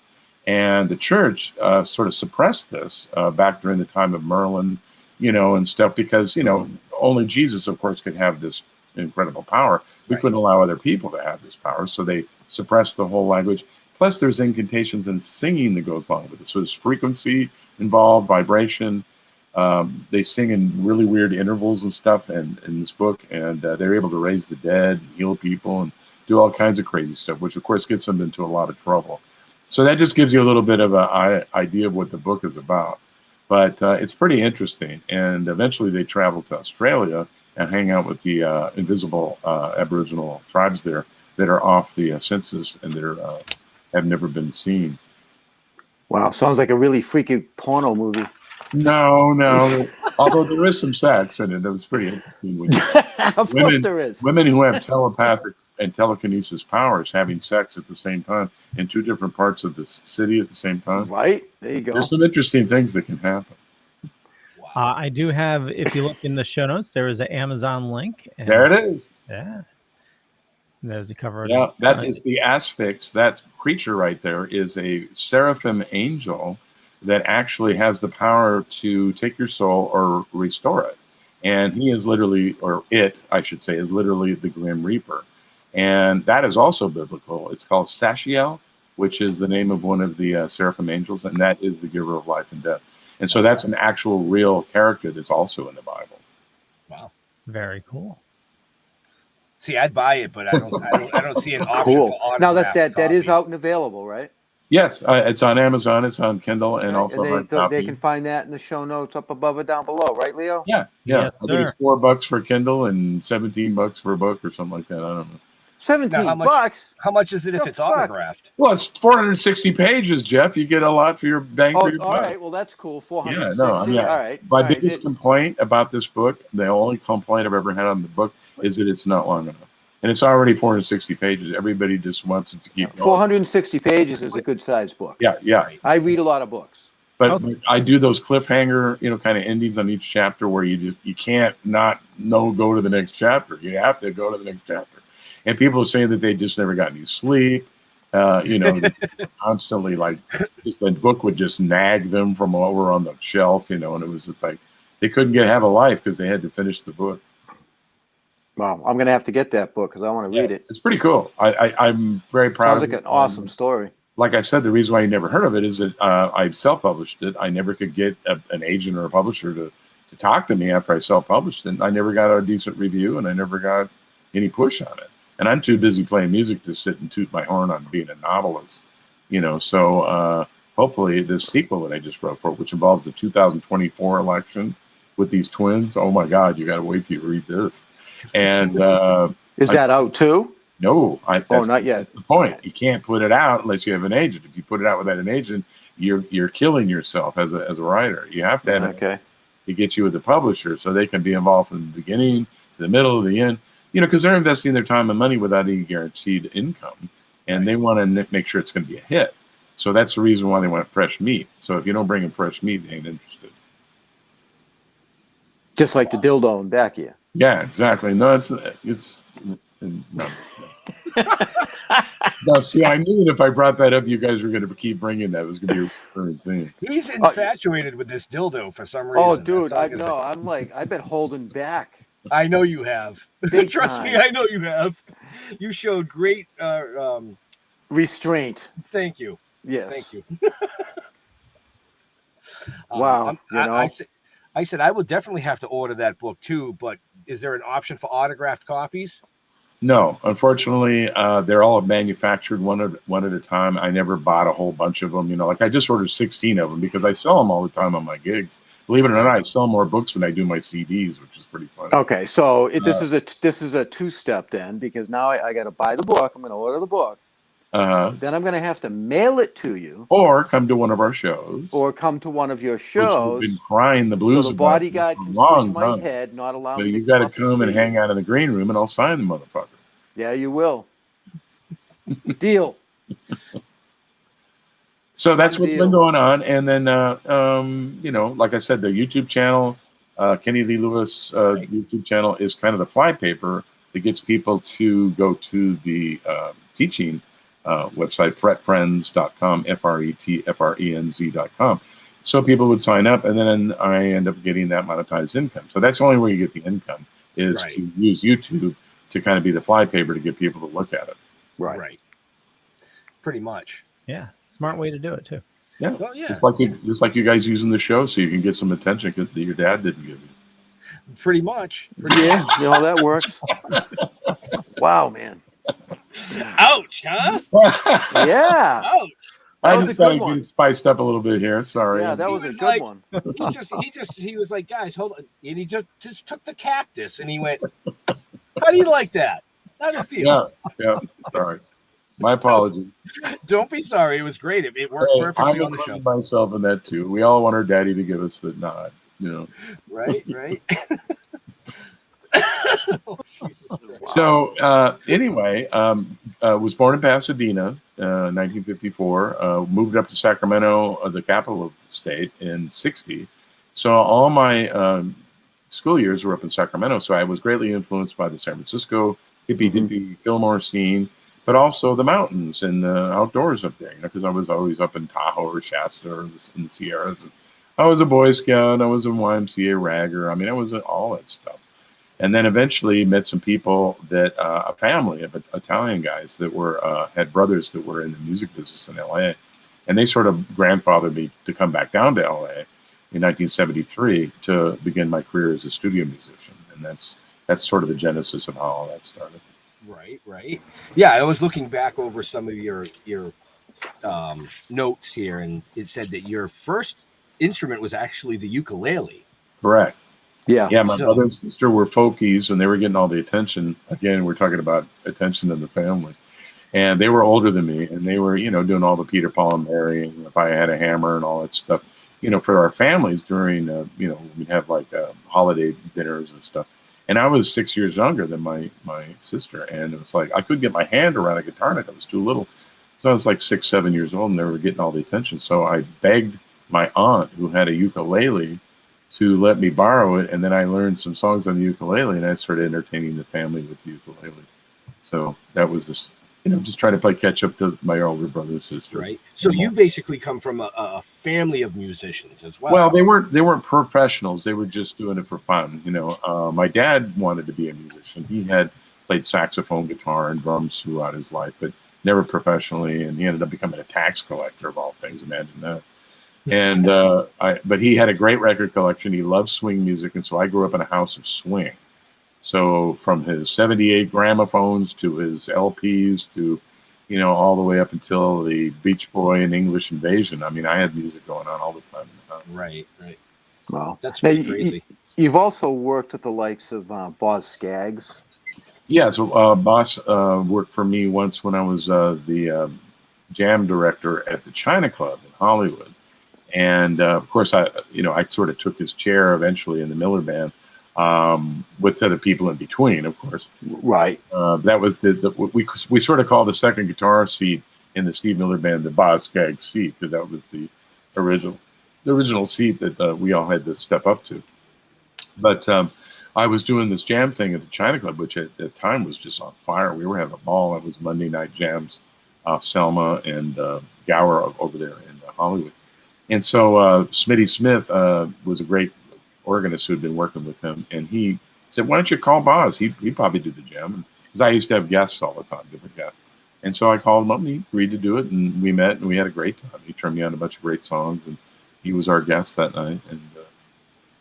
And the church sort of suppressed this back during the time of Merlin and stuff, because, only Jesus, of course, could have this incredible power. We couldn't allow other people to have this power, so they suppressed the whole language. Plus, there's incantations and singing that goes along with it. So there's frequency involved, vibration. They sing in really weird intervals and stuff in this book, and they're able to raise the dead, and heal people, and do all kinds of crazy stuff, which, of course, gets them into a lot of trouble. So that just gives you a little bit of an idea of what the book is about. But it's pretty interesting. And eventually they travel to Australia and hang out with the invisible Aboriginal tribes there that are off the census and that have never been seen. Wow, sounds like a really freaky porno movie. No. Although there is some sex in it. It was pretty interesting. When Of course there is. Women who have telepathic and telekinesis powers having sex at the same time in two different parts of the city at the same time. Right? There you go. There's some interesting things that can happen. I do have, if you look in the show notes, there is an Amazon link. There it is. Yeah. There's the cover. Yeah, it's the asphyx. That creature right there is a seraphim angel that actually has the power to take your soul or restore it. And he is literally, or it, I should say, is literally the Grim Reaper. And that is also biblical. It's called Sashiel, which is the name of one of the seraphim angels, and that is the giver of life and death. And so that's an actual real character that's also in the Bible. Wow. Very cool. See, I'd buy it, but I don't see an option Cool. for Now autographed that is copy. out and available, right? Yes, it's on Amazon, it's on Kindle, and also hard they copy. can find that in the show notes up above or down below, right, Leo? Yeah. Yes, I think it's $4 for Kindle and $17 for a book or something like that. I don't know. 17 Now, bucks. How much is it if The it's fuck? autographed? Well, it's 460 pages, Jeff. You get a lot for your bang Oh, for your all buck. right. Well, that's cool. 460. Yeah, no, I mean, all right. My all right. biggest complaint about this book, the only complaint I've ever had on the book, is that it's not long enough. And it's already 460 pages. Everybody just wants it to keep going. 460 pages is a good sized book. Yeah. I read a lot of books. But I do those cliffhanger, kind of endings on each chapter where you can't not go to the next chapter. You have to go to the next chapter. And people say that they just never got any sleep. Constantly just the book would just nag them from over on the shelf, and it was just like they couldn't have a life because they had to finish the book. Wow, I'm gonna have to get that book because I want to read it. It's pretty cool. I'm very proud. Sounds like an awesome story. Like I said, the reason why I never heard of it is that I self-published it. I never could get an agent or a publisher to talk to me after I self-published it. I never got a decent review, and I never got any push on it. And I'm too busy playing music to sit and toot my horn on being a novelist, So hopefully this sequel that I just wrote for, which involves the 2024 election with these twins. Oh my God, you got to wait till you read this. And is that out too? No, not yet. That's the point. You can't put it out unless you have an agent. If you put it out without an agent, you're killing yourself as a writer. You have to have to get you with the publisher so they can be involved from the beginning, the middle, the end. Because they're investing their time and money without any guaranteed income, and they want to make sure it's going to be a hit. So that's the reason why they want fresh meat. So if you don't bring in fresh meat, they ain't interested. Just like the dildo in back here. Yeah, exactly. No, it's no. No, see, I knew that if I brought that up, you guys were going to keep bringing that. It was going to be a recurring thing. He's infatuated with this dildo for some reason. Oh, dude, I know. I've been holding back. I know you have. Big Trust time. me, I know you have. You showed great restraint. Thank you. Yes. Thank you. Wow. I said I would definitely have to order that book too, but is there an option for autographed copies? No, unfortunately, they're all manufactured one at a time. I never bought a whole bunch of them. I just ordered 16 of them because I sell them all the time on my gigs. Believe it or not, I sell more books than I do my CDs, which is pretty funny. Okay, so this is a two-step then, because now I got to buy the book. I'm going to order the book. Then I'm going to have to mail it to you, or come to one of our shows, or come to one of your shows. Which you've been crying the blues. So the bodyguard can squish my head, not allow me. So you got to come and hang out in the green room, and I'll sign the motherfucker. Yeah, you will. Deal. So that's what's been going on, and then like I said, the YouTube channel, Kenny Lee Lewis YouTube channel is kind of the flypaper that gets people to go to the teaching website, fretfriends.com, FRETFRENZ.com. So people would sign up, and then I end up getting that monetized income. So that's the only way you get the income is Right. to use YouTube to kind of be the flypaper to get people to look at it. Right. Pretty much. Yeah, smart way to do it too. Yeah. Well, yeah. Just like you guys using the show so you can get some attention that your dad didn't give you. Pretty much. Yeah, that works. Wow, man. Ouch, huh? Yeah. Ouch. I was just a good thought I'd one. get spiced up a little bit here. Sorry. Yeah, that was a was good like- one. He was like, guys, hold on. And he just took the cactus and he went, how do you like that? How do you feel? Yeah. Sorry. My apologies. Don't be sorry. It was great. It worked Hey, perfectly I'm on the show. including myself in that too. We all want our daddy to give us the nod, you know. Right. So anyway, was born in Pasadena, 1954. Moved up to Sacramento, the capital of the state, in '60. So all my school years were up in Sacramento. So I was greatly influenced by the San Francisco hippie Fillmore scene, but also the mountains and the outdoors up there. Because I was always up in Tahoe or Shasta or in the Sierras. I was a Boy Scout. I was a YMCA ragger. I mean, I was all that stuff. And then eventually met some people that a family of Italian guys that were had brothers that were in the music business in LA, and they sort of grandfathered me to come back down to LA in 1973 to begin my career as a studio musician, and that's sort of the genesis of how all that started. Right. Yeah, I was looking back over some of your notes here, and it said that your first instrument was actually the ukulele. Correct. Yeah. My brother and sister were folkies, and they were getting all the attention. Again, we're talking about attention in the family. And they were older than me, and they were, doing all the Peter, Paul, and Mary, and if I had a hammer and all that stuff, for our families during, we'd have like holiday dinners and stuff. And I was 6 years younger than my sister, and it was like I couldn't get my hand around a guitar neck. I was too little. So I was like 6, 7 years old, and they were getting all the attention. So I begged my aunt, who had a ukulele, to let me borrow it, and then I learned some songs on the ukulele, and I started entertaining the family with the ukulele. So that was this, just trying to play catch up to my older brother and sister. Right. So you basically come from a family of musicians as well. Well, they weren't professionals. They were just doing it for fun. My dad wanted to be a musician. He had played saxophone, guitar, and drums throughout his life, but never professionally. And he ended up becoming a tax collector of all things. Imagine that. And but he had a great record collection. He loved swing music, and so I grew up in a house of swing. So from his 78 gramophones to his LPs to, all the way up until the Beach Boy and English Invasion. I mean, I had music going on all the time. Right. Wow. That's Now, pretty crazy. You've also worked at the likes of Boz Scaggs. Yeah, so Boss worked for me once when I was the jam director at the China Club in Hollywood. And of course, I sort of took his chair eventually in the Miller Band with other people in between, of course. Right. That was we sort of called the second guitar seat in the Steve Miller Band the Boz Scaggs seat, because that was the original seat that we all had to step up to. But I was doing this jam thing at the China Club, which at the time was just on fire. We were having a ball. It was Monday night jams off Selma and Gower over there in Hollywood. And so Smitty Smith was a great organist who had been working with him, and he said, "Why don't you call Boz? He'd probably do the jam." Because I used to have guests all the time, different guests. And so I called him up, and he agreed to do it, and we met, and we had a great time. He turned me on a bunch of great songs, and he was our guest that night. And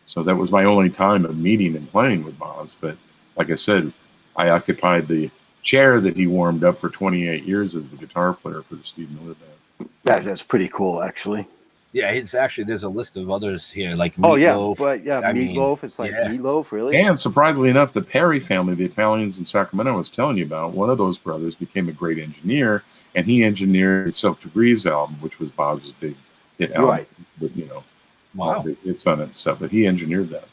so that was my only time of meeting and playing with Boz. But like I said, I occupied the chair that he warmed up for 28 years as the guitar player for the Steve Miller Band. That's pretty cool, actually. Yeah, it's actually, there's a list of others here, like Meatloaf. Oh, yeah, but Meatloaf. It's like Meatloaf, really? And surprisingly enough, the Perry family, the Italians in Sacramento I was telling you about, one of those brothers became a great engineer, and he engineered the Silk Degrees album, which was Boz's big hit album. Right. With, wow. big hits on it and stuff, but he engineered that.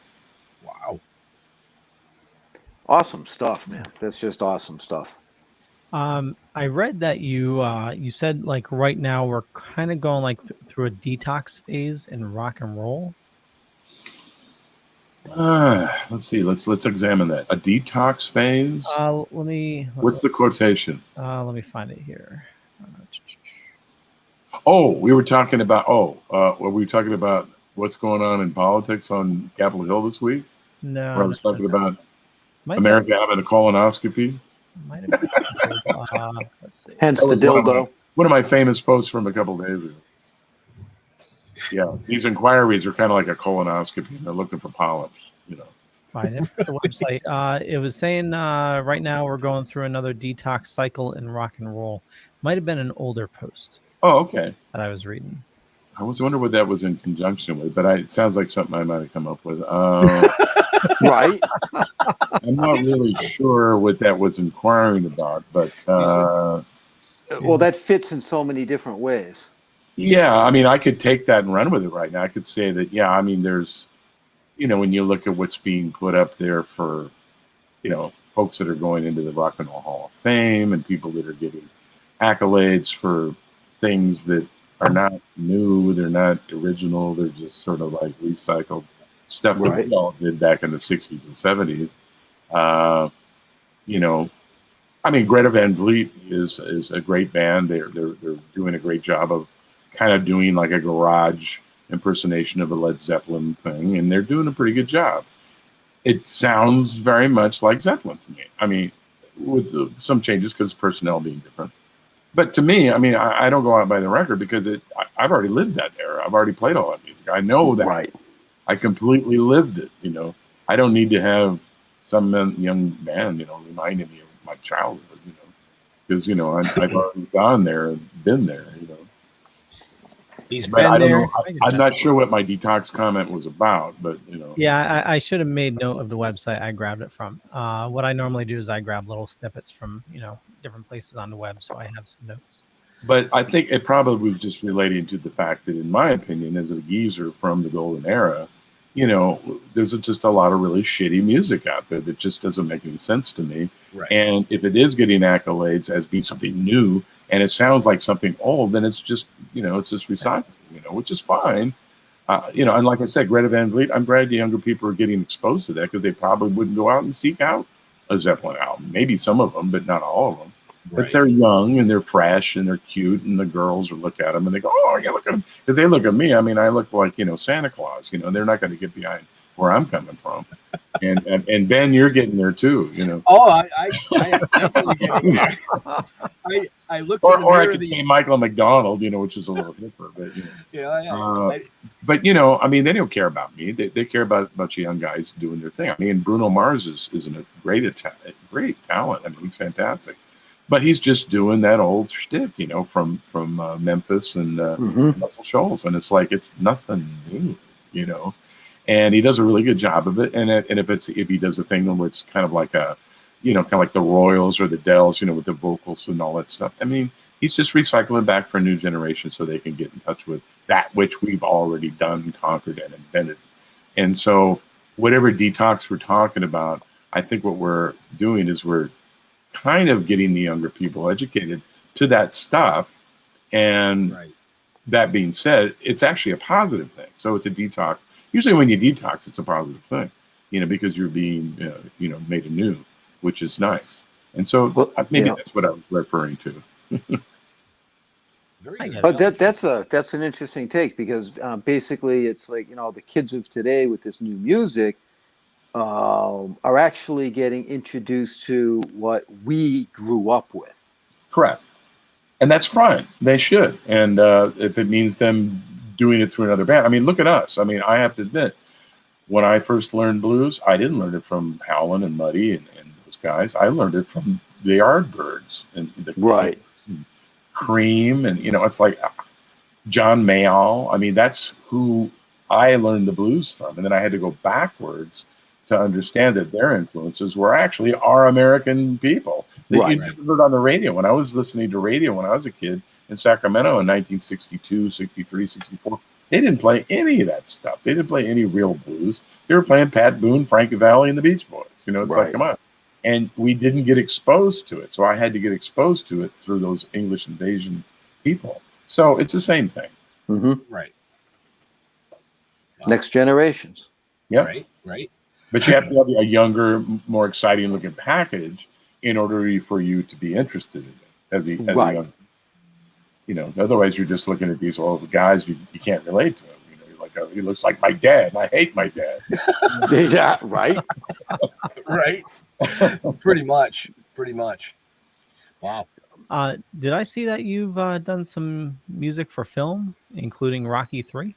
Wow. Awesome stuff, man. That's just awesome stuff. I read that you said like right now we're kind of going like through a detox phase in rock and roll. Let's see. Let's examine that. A detox phase. What's the quotation? Let me find it here. Oh, we were talking about. Were we talking about what's going on in politics on Capitol Hill this week? No. Where I was talking about Might America having a colonoscopy. Might have been. Let's see. Hence That the was dildo. one of my famous posts from a couple days ago. Yeah, these inquiries are kind of like a colonoscopy. They're looking for polyps, you know. Find it the website. It was saying right now we're going through another detox cycle in rock and roll. Might have been an older post Oh, okay. that I was reading. I was wondering what that was in conjunction with, but it sounds like something I might have come up with. Right. I'm not really sure what that was inquiring about, but Well, that fits in so many different ways. yeah, I mean, I could take that and run with it right now. I could say that, yeah, I mean, there's, you know, when you look at what's being put up there for, you know, folks that are going into the Rock and Roll Hall of Fame and people that are getting accolades for things that are not new, they're not original, they're just sort of like recycled stuff that Right. we all did back in the 60s and 70s. You know, I mean, Greta Van Fleet is a great band. They're doing a great job of kind of doing like a garage impersonation of a Led Zeppelin thing, and they're doing a pretty good job. It sounds very much like Zeppelin to me. I mean, with some changes because personnel being different. But to me, I mean, I don't go out by the record because I've already lived that era. I've already played all that music. I know that. Right. I completely lived it, you know. I don't need to have some young band, you know, reminding me of my childhood, you know, because, you know, I've already gone there and been there, you know. He's But been I don't there. know. I'm not sure what my detox comment was about, but, you know. Yeah, I should have made note of the website I grabbed it from. What I normally do is I grab little snippets from, you know, different places on the web, so I have some notes. But I think it probably was just relating to the fact that, in my opinion, as a geezer from the golden era, you know, there's just a lot of really shitty music out there that just doesn't make any sense to me. Right. And if it is getting accolades as being something new and it sounds like something old, then it's just, you know, it's just recycling, you know, which is fine. You know, and like I said, Greta Van Fleet, I'm glad the younger people are getting exposed to that because they probably wouldn't go out and seek out a Zeppelin album. Maybe some of them, but not all of them. Right. But they're young and they're fresh and they're cute, and the girls will look at them and they go, "Oh, yeah, look at them." Because they look at me. I mean, I look like, you know, Santa Claus. You know, they're not going to get behind where I'm coming from. And Ben, you're getting there too. You know. Oh, I definitely getting there. I looked in the Or I mirror could the- say Michael McDonald, you know, which is a little hipper, but you know. Yeah. But you know, I mean, they don't care about me. They care about a bunch of young guys doing their thing. I mean, Bruno Mars is a great talent. I mean, he's fantastic. But he's just doing that old shtick, you know, from Memphis and Muscle Shoals, and it's like it's nothing new, you know. And he does a really good job of it. And if he does a thing where it's kind of like a, you know, kind of like the Royals or the Dells, you know, with the vocals and all that stuff. I mean, he's just recycling back for a new generation so they can get in touch with that which we've already done, conquered, and invented. And so, whatever detox we're talking about, I think what we're doing is we're kind of getting the younger people educated to that stuff. And that being said, it's actually a positive thing. So it's a detox. Usually when you detox, it's a positive thing, you know, because you're being, you know, made anew, which is nice. And so maybe that's what I was referring to. But that's an interesting take because basically it's like, you know, the kids of today with this new music are actually getting introduced to what we grew up with. Correct. And that's fine. They should. And if it means them doing it through another band. I mean, look at us. I mean, I have to admit, when I first learned blues, I didn't learn it from Howlin' and Muddy and those guys. I learned it from the Yardbirds and the Cream. And, you know, it's like John Mayall. I mean, that's who I learned the blues from. And then I had to go backwards to understand that their influences were actually our American people that you never heard on the radio. When I was listening to radio when I was a kid in Sacramento in 1962, 63, 64, they didn't play any of that stuff. They didn't play any real blues. They were playing Pat Boone, Frankie Valli, and the Beach Boys. You know, it's like, come on. And we didn't get exposed to it. So I had to get exposed to it through those English invasion people. So it's the same thing. Right. Next generations. Yeah. Right. But you have to have a younger, more exciting looking package in order for you to be interested in it as a young. You know, otherwise you're just looking at these old guys you can't relate to him. You know, you're like, oh, he looks like my dad, and I hate my dad. Yeah, right. Right. Pretty much. Wow. Did I see that you've done some music for film, including Rocky 3?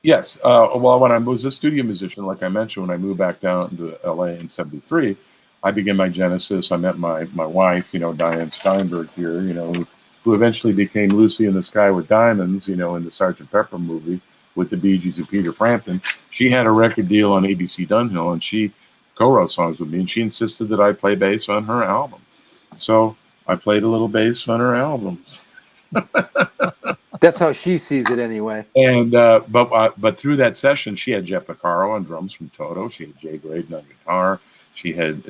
Yes. Well, when I was a studio musician, like I mentioned, when I moved back down to LA in '73, I began my genesis. I met my wife, you know, Diane Steinberg here, you know, who eventually became Lucy in the Sky with Diamonds, you know, in the Sgt. Pepper movie with the Bee Gees and Peter Frampton. She had a record deal on ABC Dunhill, and she co-wrote songs with me, and she insisted that I play bass on her album. So I played a little bass on her albums. That's how she sees it anyway. And but through that session, she had Jeff Porcaro on drums from Toto. She had Jay Graydon on guitar. She had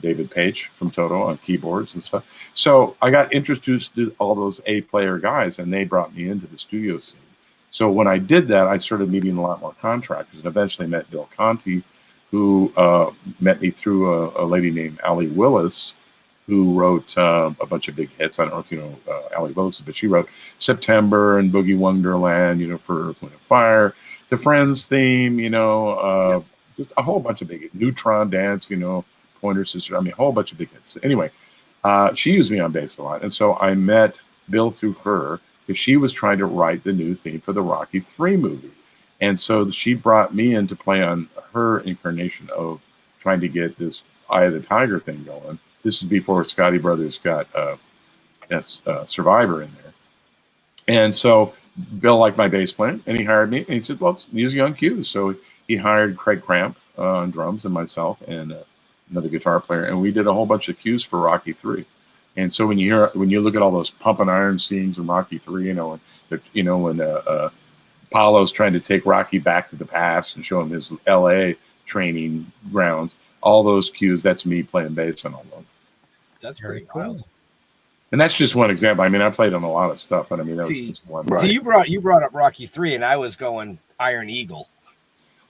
David Page from Toto on keyboards and stuff. So I got introduced to all those A-player guys, and they brought me into the studio scene. So when I did that, I started meeting a lot more contractors, and eventually met Bill Conti, who met me through a lady named Allie Willis, who wrote a bunch of big hits. I don't know if you know Allie Willis, but she wrote September and Boogie Wonderland, you know, for Earth, Wind and Fire, the Friends theme, you know, just a whole bunch of big hits. Neutron Dance, you know, Pointer Sister. I mean, a whole bunch of big hits. Anyway, she used me on bass a lot. And so I met Bill through her because she was trying to write the new theme for the Rocky 3 movie. And so she brought me in to play on her incarnation of trying to get this Eye of the Tiger thing going. This is before Scotty Brothers got Survivor in there. And so Bill liked my bass playing, and he hired me. And he said, well, use young cues. So he hired Craig Cramp on drums and myself and another guitar player. And we did a whole bunch of cues for Rocky 3. And so when you look at all those pumping iron scenes in Rocky 3, when Apollo's trying to take Rocky back to the past and show him his LA training grounds, all those cues, that's me playing bass on all of them. That's pretty cool. And that's just one example. I mean, I played on a lot of stuff, but I mean, that was just one. So you brought up Rocky 3, and I was going Iron Eagle.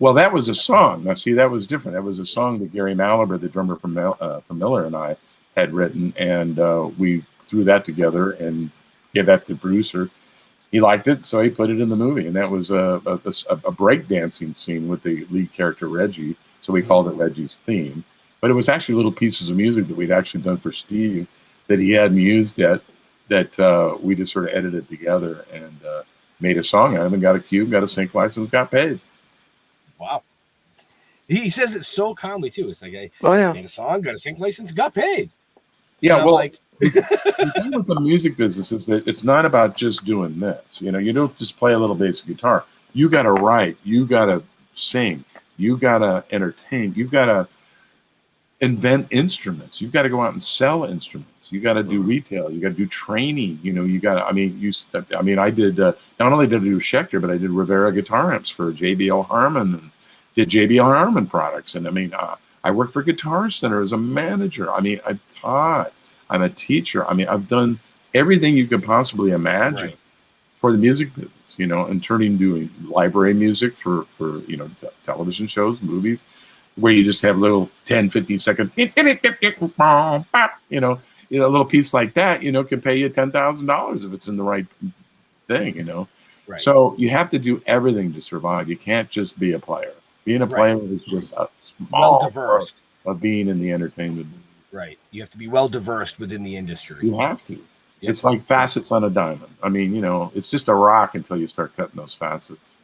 Well, that was a song. Now, see, that was different. That was a song that Gary Malaber, the drummer from Miller, and I had written, and we threw that together and gave that to the producer. He liked it, so he put it in the movie, and that was a breakdancing scene with the lead character Reggie. So we called it Reggie's theme. But it was actually little pieces of music that we'd actually done for Steve that he hadn't used yet, that we just sort of edited together and made a song out of it, and got a cue, got a sync license, got paid. Wow. He says it so calmly, too. It's like, I made a song, got a sync license, got paid. Yeah, well, the thing with the music business is that it's not about just doing this. You know, you don't just play a little bass guitar. You got to write. You got to sing. You got to entertain. You've got to invent instruments. You've got to go out and sell instruments. You got to do retail. You got to do training. You know, you got to, I did, not only did I do Schecter, but I did Rivera guitar amps for JBL Harmon and did JBL Harmon products. And I worked for Guitar Center as a manager. I've taught. I'm a teacher. I've done everything you could possibly imagine for the music business, you know, and doing library music for television shows, movies, where you just have little 10, 15 second, a little piece like that, you know, can pay you $10,000 if it's in the right thing, you know. Right. So you have to do everything to survive. You can't just be a player. Being a player is just a small part of being in the entertainment business. Right. You have to be well diverse within the industry. You have to. Yep. It's like facets on a diamond. I mean, you know, it's just a rock until you start cutting those facets.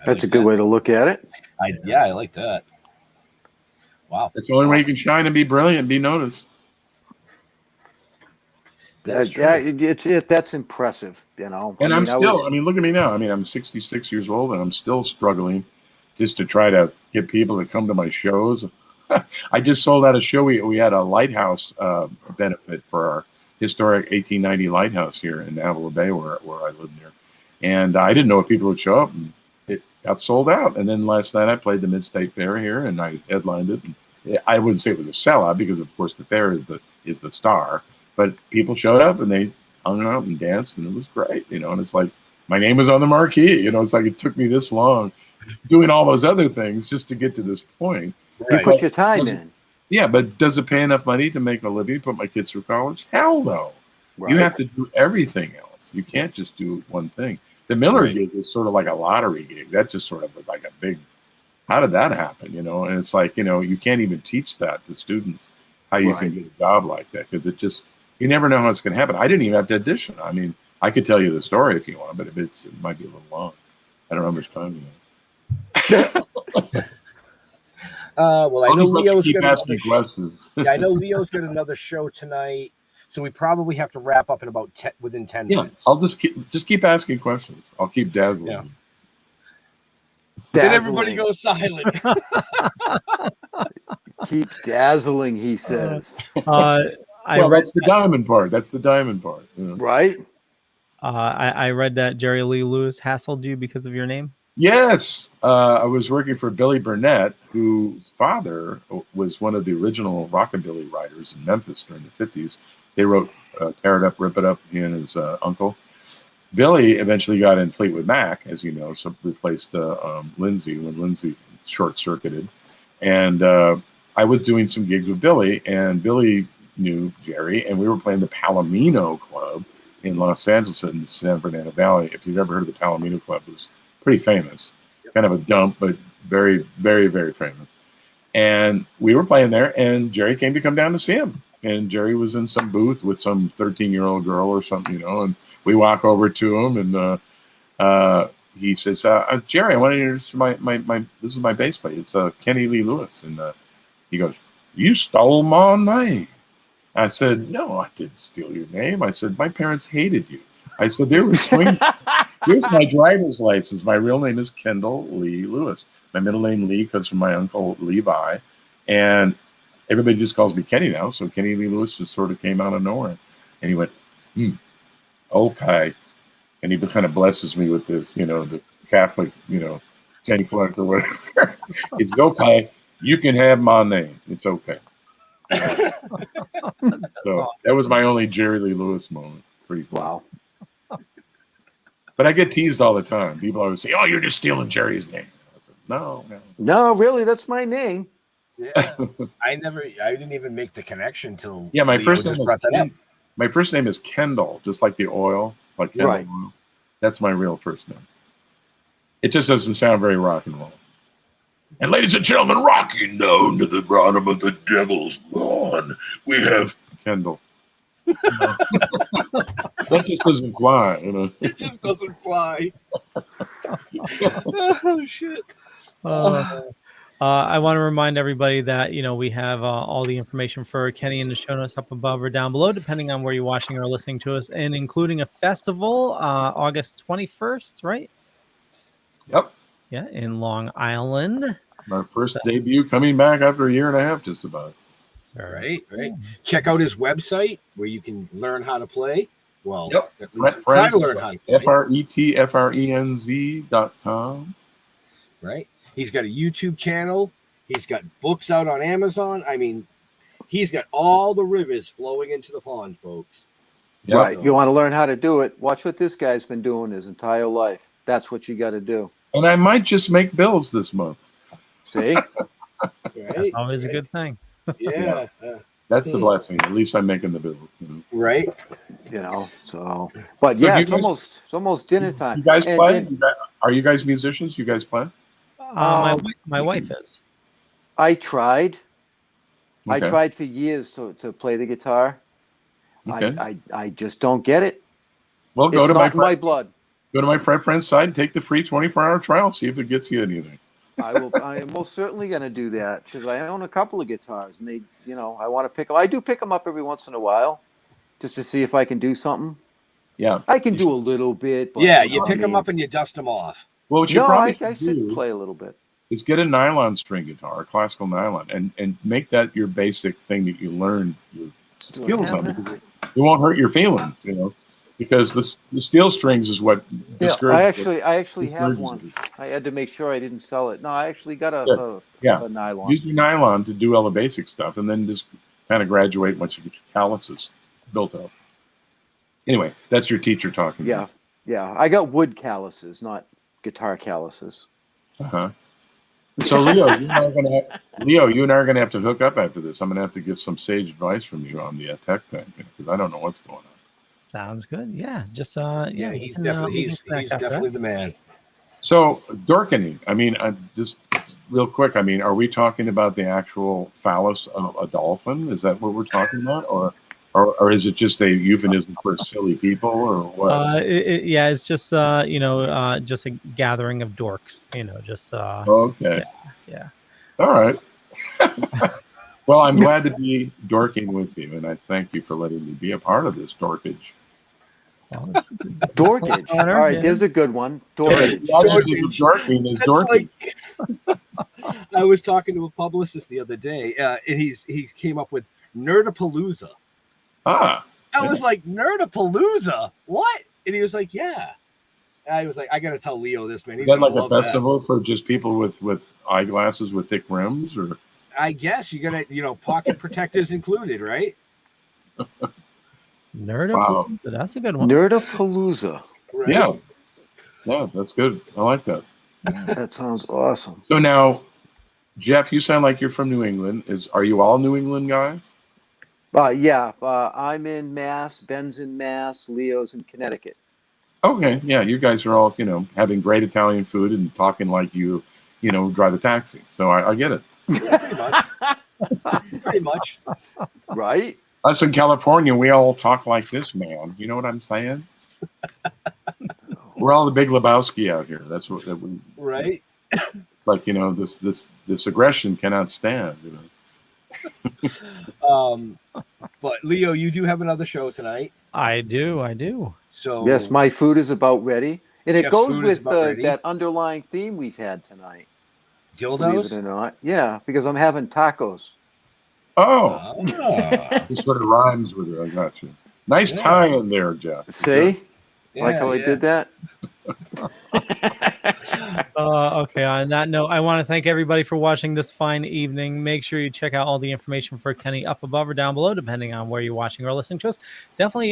That's a good way to look at it. I like that. Wow. That's the only way you can shine and be brilliant and be noticed. That's impressive, you know. And look at me now. I'm 66 years old and I'm still struggling just to try to get people to come to my shows. I just sold out a show. We had a lighthouse benefit for our historic 1890 lighthouse here in Avila Bay where I live near. And I didn't know if people would show up, and it got sold out. And then last night I played the Mid-State Fair here and I headlined it. And I wouldn't say it was a sellout because, of course, the fair is the star. But people showed up and they hung out and danced, and it was great, you know. And it's like my name was on the marquee, you know. It's like it took me this long doing all those other things just to get to this point. You put your time in. Yeah, but does it pay enough money to make a living, put my kids through college? Hell no. You have to do everything else. You can't just do one thing. The Miller gig is sort of like a lottery gig. That just sort of was like a big, how did that happen? You know, and it's like, you know, you can't even teach that to students, how you can get a job like that, because it just, you never know how it's going to happen. I didn't even have to audition. I mean, I could tell you the story if you want, but it might be a little long. I don't know how much time you have. Well, I know Leo's keep got asking questions. I know Leo's got another show tonight, so we probably have to wrap up in about within 10 minutes. I'll just keep asking questions. I'll keep dazzling. Yeah. Then everybody goes silent. Keep dazzling, he says. That's the diamond part. That's the diamond part. You know? Right? I read that Jerry Lee Lewis hassled you because of your name. Yes. I was working for Billy Burnett, whose father was one of the original rockabilly writers in Memphis during the 50s. They wrote Tear It Up, Rip It Up, he and his uncle. Billy eventually got in Fleetwood Mac, as you know, so replaced Lindsay when Lindsay short-circuited. And I was doing some gigs with Billy, and Billy knew Jerry, and we were playing the Palomino Club in Los Angeles in the San Fernando Valley. If you've ever heard of the Palomino Club, it was pretty famous. Kind of a dump, but very, very, very famous. And we were playing there, and Jerry came to come down to see him. And Jerry was in some booth with some 13-year-old girl or something, you know, and we walk over to him, and he says, Jerry, I want to introduce this is my bass player. It's Kenny Lee Lewis. And he goes, you stole my name. I said, no, I didn't steal your name. I said, my parents hated you. I said, there was swing. Here's my driver's license. My real name is Kendall Lee Lewis. My middle name Lee comes from my uncle Levi. And everybody just calls me Kenny now. So Kenny Lee Lewis just sort of came out of nowhere. And he went, okay. And he kind of blesses me with this, you know, the Catholic, you know, genuflect or whatever. It's okay. You can have my name. It's okay. So that was my only Jerry Lee Lewis moment. Pretty cool. Wow. But I get teased all the time. People always say, oh, you're just stealing Jerry's name. I said, no, really, that's my name. Yeah. I didn't even make the connection till my Leo first just name brought that up. my first name is Kendall, just like the oil, like Kendall Right. oil. That's my real first name. It just doesn't sound very rock and roll. And ladies and gentlemen, rocking down to the bottom of the devil's lawn, we have Kendall. That just doesn't fly, you know. It just doesn't fly. Oh shit. I want to remind everybody that, you know, we have all the information for Kenny in the show notes up above or down below, depending on where you're watching or listening to us, and including a festival August 21st, right? Yep. Yeah, in Long Island. My first debut coming back after a year and a half, just about. All right. Check out his website where you can learn how to play. Well, at least try to learn how to play. FRETFRENZ.com. Right. He's got a YouTube channel. He's got books out on Amazon. I mean, he's got all the rivers flowing into the pond, folks. Yep. Right. You want to learn how to do it. Watch what this guy's been doing his entire life. That's what you got to do. And I might just make bills this month. See? That's always a good thing. Yeah. That's the blessing. At least I'm making the bills. You know? Right. You know, so. But yeah, it's almost dinner time. You guys play? Are you guys musicians? You guys play? My wife is. I tried. Okay. I tried for years to play the guitar. Okay. I just don't get it. Well, go It's to not my blood. Go to my friend's site and take the free 24-hour trial. See if it gets you anything. I am most certainly going to do that because I own a couple of guitars and they, you know, I want to pick them. I do pick them up every once in a while just to see if I can do something. Yeah. I can do a little bit. But Yeah, you pick them up and you dust them off. Well, what you I probably should play a little bit. Is get a nylon string guitar, a classical nylon, and make that your basic thing that you learn your skills on. Because it won't hurt your feelings, you know, because the steel strings is what discourages. I actually have one. I had to make sure I didn't sell it. No, I actually got a nylon. Use your nylon to do all the basic stuff, and then just kind of graduate once you get your calluses built up. Anyway, that's your teacher talking. Yeah. I got wood calluses, not guitar calluses. So Leo, you and I are gonna have to hook up after this. I'm gonna have to get some sage advice from you on the tech thing because I don't know what's going on. Sounds good. Yeah, just Yeah, we he's can, definitely we can he's connect after that. definitely the man. So Dorkening, I mean, just real quick, I mean, are we talking about the actual phallus of a dolphin? Is that what we're talking about, or is it just a euphemism for silly people, or what? Yeah, it's just just a gathering of dorks. Just Okay, yeah. all right. Well, I'm glad to be dorking with you, and I thank you for letting me be a part of this dorkage. Well, it's Dorkage. All honor, right, yeah. there's a good one. Dorkage. The adjective of dorking is That's dorking. like I was talking to a publicist the other day, and he came up with Nerdapalooza. Ah, I was like, Nerdapalooza? What? And he was like, yeah. And I was like, I got to tell Leo this, man. is He's that gonna like a love that. festival for just people with eyeglasses with thick rims, or? I guess you got to, pocket protectors included, right? Nerdapalooza. That's a good one. Nerdapalooza. Right. Yeah, that's good. I like that. That sounds awesome. So now, Jeff, you sound like you're from New England. Are you all New England guys? Yeah, I'm in Mass, Ben's in Mass, Leo's in Connecticut. Okay, yeah, you guys are all, having great Italian food and talking like you drive a taxi. So I get it. Pretty much. Pretty much. Right? Us in California, we all talk like this, man. You know what I'm saying? We're all the Big Lebowski out here. That's what we. Right. Like this aggression cannot stand. But Leo, you do have another show tonight. I do. So Yes, my food is about ready. And it Jeff's goes food is with about ready. that underlying theme we've had tonight. Believe it or dildos. not. Yeah, because I'm having tacos. Oh, Ah. it sort of rhymes with it. I got you. Nice Yeah. tie in there, Jeff. See? Like Yeah, how I yeah. did that? Okay, on that note, I want to thank everybody for watching this fine evening. Make sure you check out all the information for Kenny up above or down below, depending on where you're watching or listening to us. Definitely,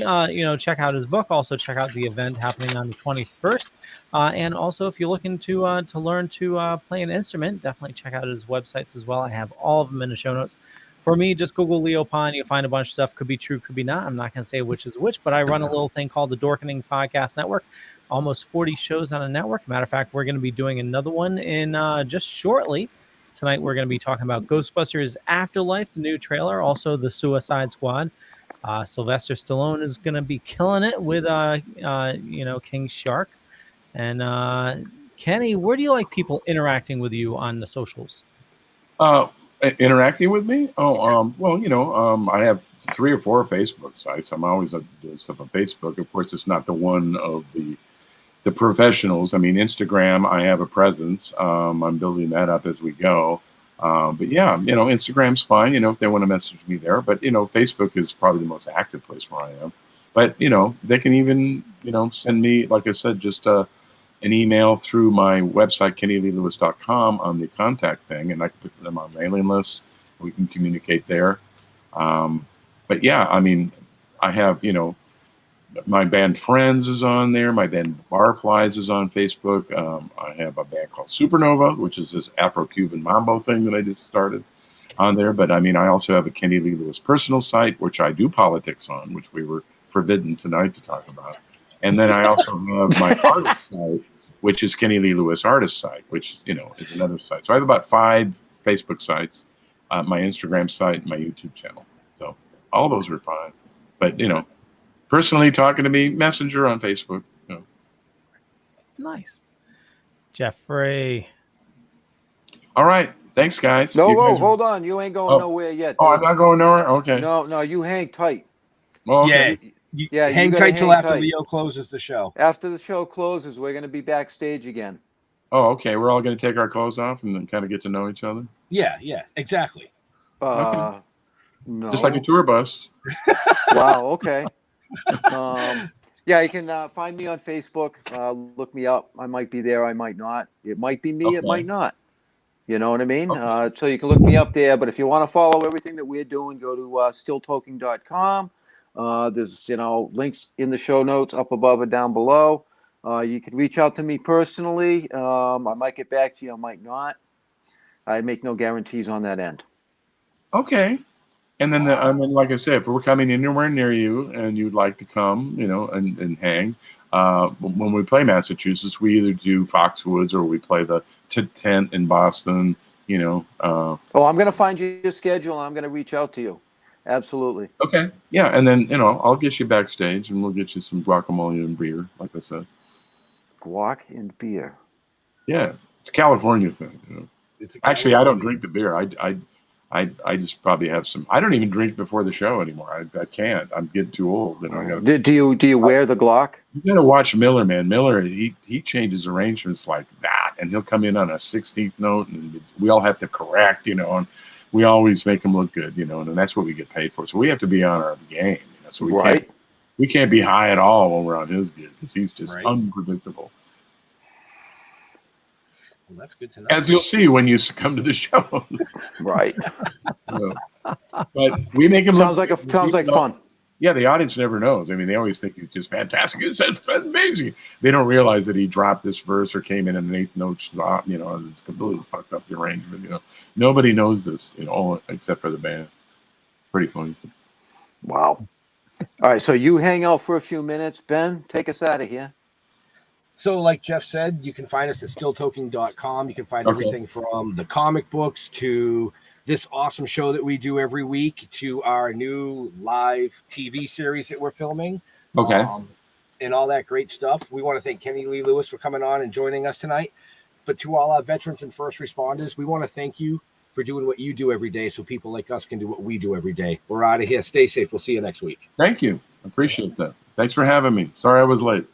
check out his book. Also, check out the event happening on the 21st. And also, if you're looking to learn to play an instrument, definitely check out his websites as well. I have all of them in the show notes. For me, just Google Leo Pond. You'll find a bunch of stuff. Could be true, could be not. I'm not going to say which is which, but I run a little thing called the Dorkening Podcast Network. Almost 40 shows on a network. Matter of fact, we're going to be doing another one in just shortly. Tonight, we're going to be talking about Ghostbusters Afterlife, the new trailer. Also, the Suicide Squad. Sylvester Stallone is going to be killing it with, King Shark. And Kenny, where do you like people interacting with you on the socials? Interacting with me? I have 3 or 4 Facebook sites. I'm always doing stuff on Facebook. Of course, it's not the one of the professionals. I mean, Instagram, I have a presence. I'm building that up as we go. But yeah, Instagram's fine, if they want to message me there. But, Facebook is probably the most active place where I am. But, they can even, send me, like I said, just an email through my website, kennyleelewis.com, on the contact thing, and I can put them on mailing lists. We can communicate there. But yeah, I mean, I have, my band Friends is on there. My band Barflies is on Facebook. I have a band called Supernova, which is this Afro-Cuban mambo thing that I just started on there. But I mean, I also have a Kenny Lee Lewis personal site, which I do politics on, which we were forbidden tonight to talk about. And then I also have my artist site, which is Kenny Lee Lewis artist site, which, is another site. So I have about 5 Facebook sites, my Instagram site, and my YouTube channel. So all those are fine. But, personally talking to me, Messenger on Facebook. Nice. Jeffrey. All right. Thanks, guys. No, You whoa, guys are- hold on. You ain't going nowhere yet. Oh, I'm dude. not going nowhere? Okay. No, you hang tight. Well, okay. Yeah. You Hang gotta tight till hang after tight. Leo closes the show. After the show closes, we're going to be backstage again. Oh, okay. We're all going to take our clothes off and then kind of get to know each other? Yeah, exactly. No. Just like a tour bus. Wow, okay. Yeah, you can find me on Facebook. Look me up. I might be there. I might not. It might be me. It Okay. might not. You know what I mean? Okay. So you can look me up there. But if you want to follow everything that we're doing, go to stilltoking.com. There's, links in the show notes up above and down below. You can reach out to me personally. I might get back to you. I might not. I make no guarantees on that end. Okay. And then, like I said, if we're coming anywhere near you and you'd like to come, and hang, when we play Massachusetts, we either do Foxwoods or we play the tent in Boston. I'm going to find your schedule and I'm going to reach out to you. Absolutely. Okay. Yeah, and then I'll get you backstage and we'll get you some guacamole and beer, like I said. Guac and beer. Yeah, it's a California thing. Actually, I don't drink the beer. I just probably have some. I don't even drink before the show anymore. I can't. I'm getting too old. Do you wear the Glock? You got to watch Miller, man. Miller, he changes arrangements like that, and he'll come in on a 16th note, and we all have to correct, and we always make him look good, and that's what we get paid for. So we have to be on our game. So we can't be high at all when we're on his gig because he's just unpredictable. Well, that's good to know. As you'll see when you come to the show. Right. But we make him sounds like fun. Yeah, the audience never knows. I mean, they always think he's just fantastic. It's amazing. They don't realize that he dropped this verse or came in an eighth note slot, and it's completely fucked up the arrangement. Nobody knows this, except for the band. Pretty funny. Wow. All right, so you hang out for a few minutes. Ben, take us out of here. So like Jeff said, you can find us at stilltoking.com. You can find everything from the comic books to this awesome show that we do every week to our new live TV series that we're filming. Okay. And all that great stuff. We want to thank Kenny Lee Lewis for coming on and joining us tonight. But to all our veterans and first responders, we want to thank you for doing what you do every day so people like us can do what we do every day. We're out of here. Stay safe. We'll see you next week. Thank you. Appreciate that. Thanks for having me. Sorry I was late.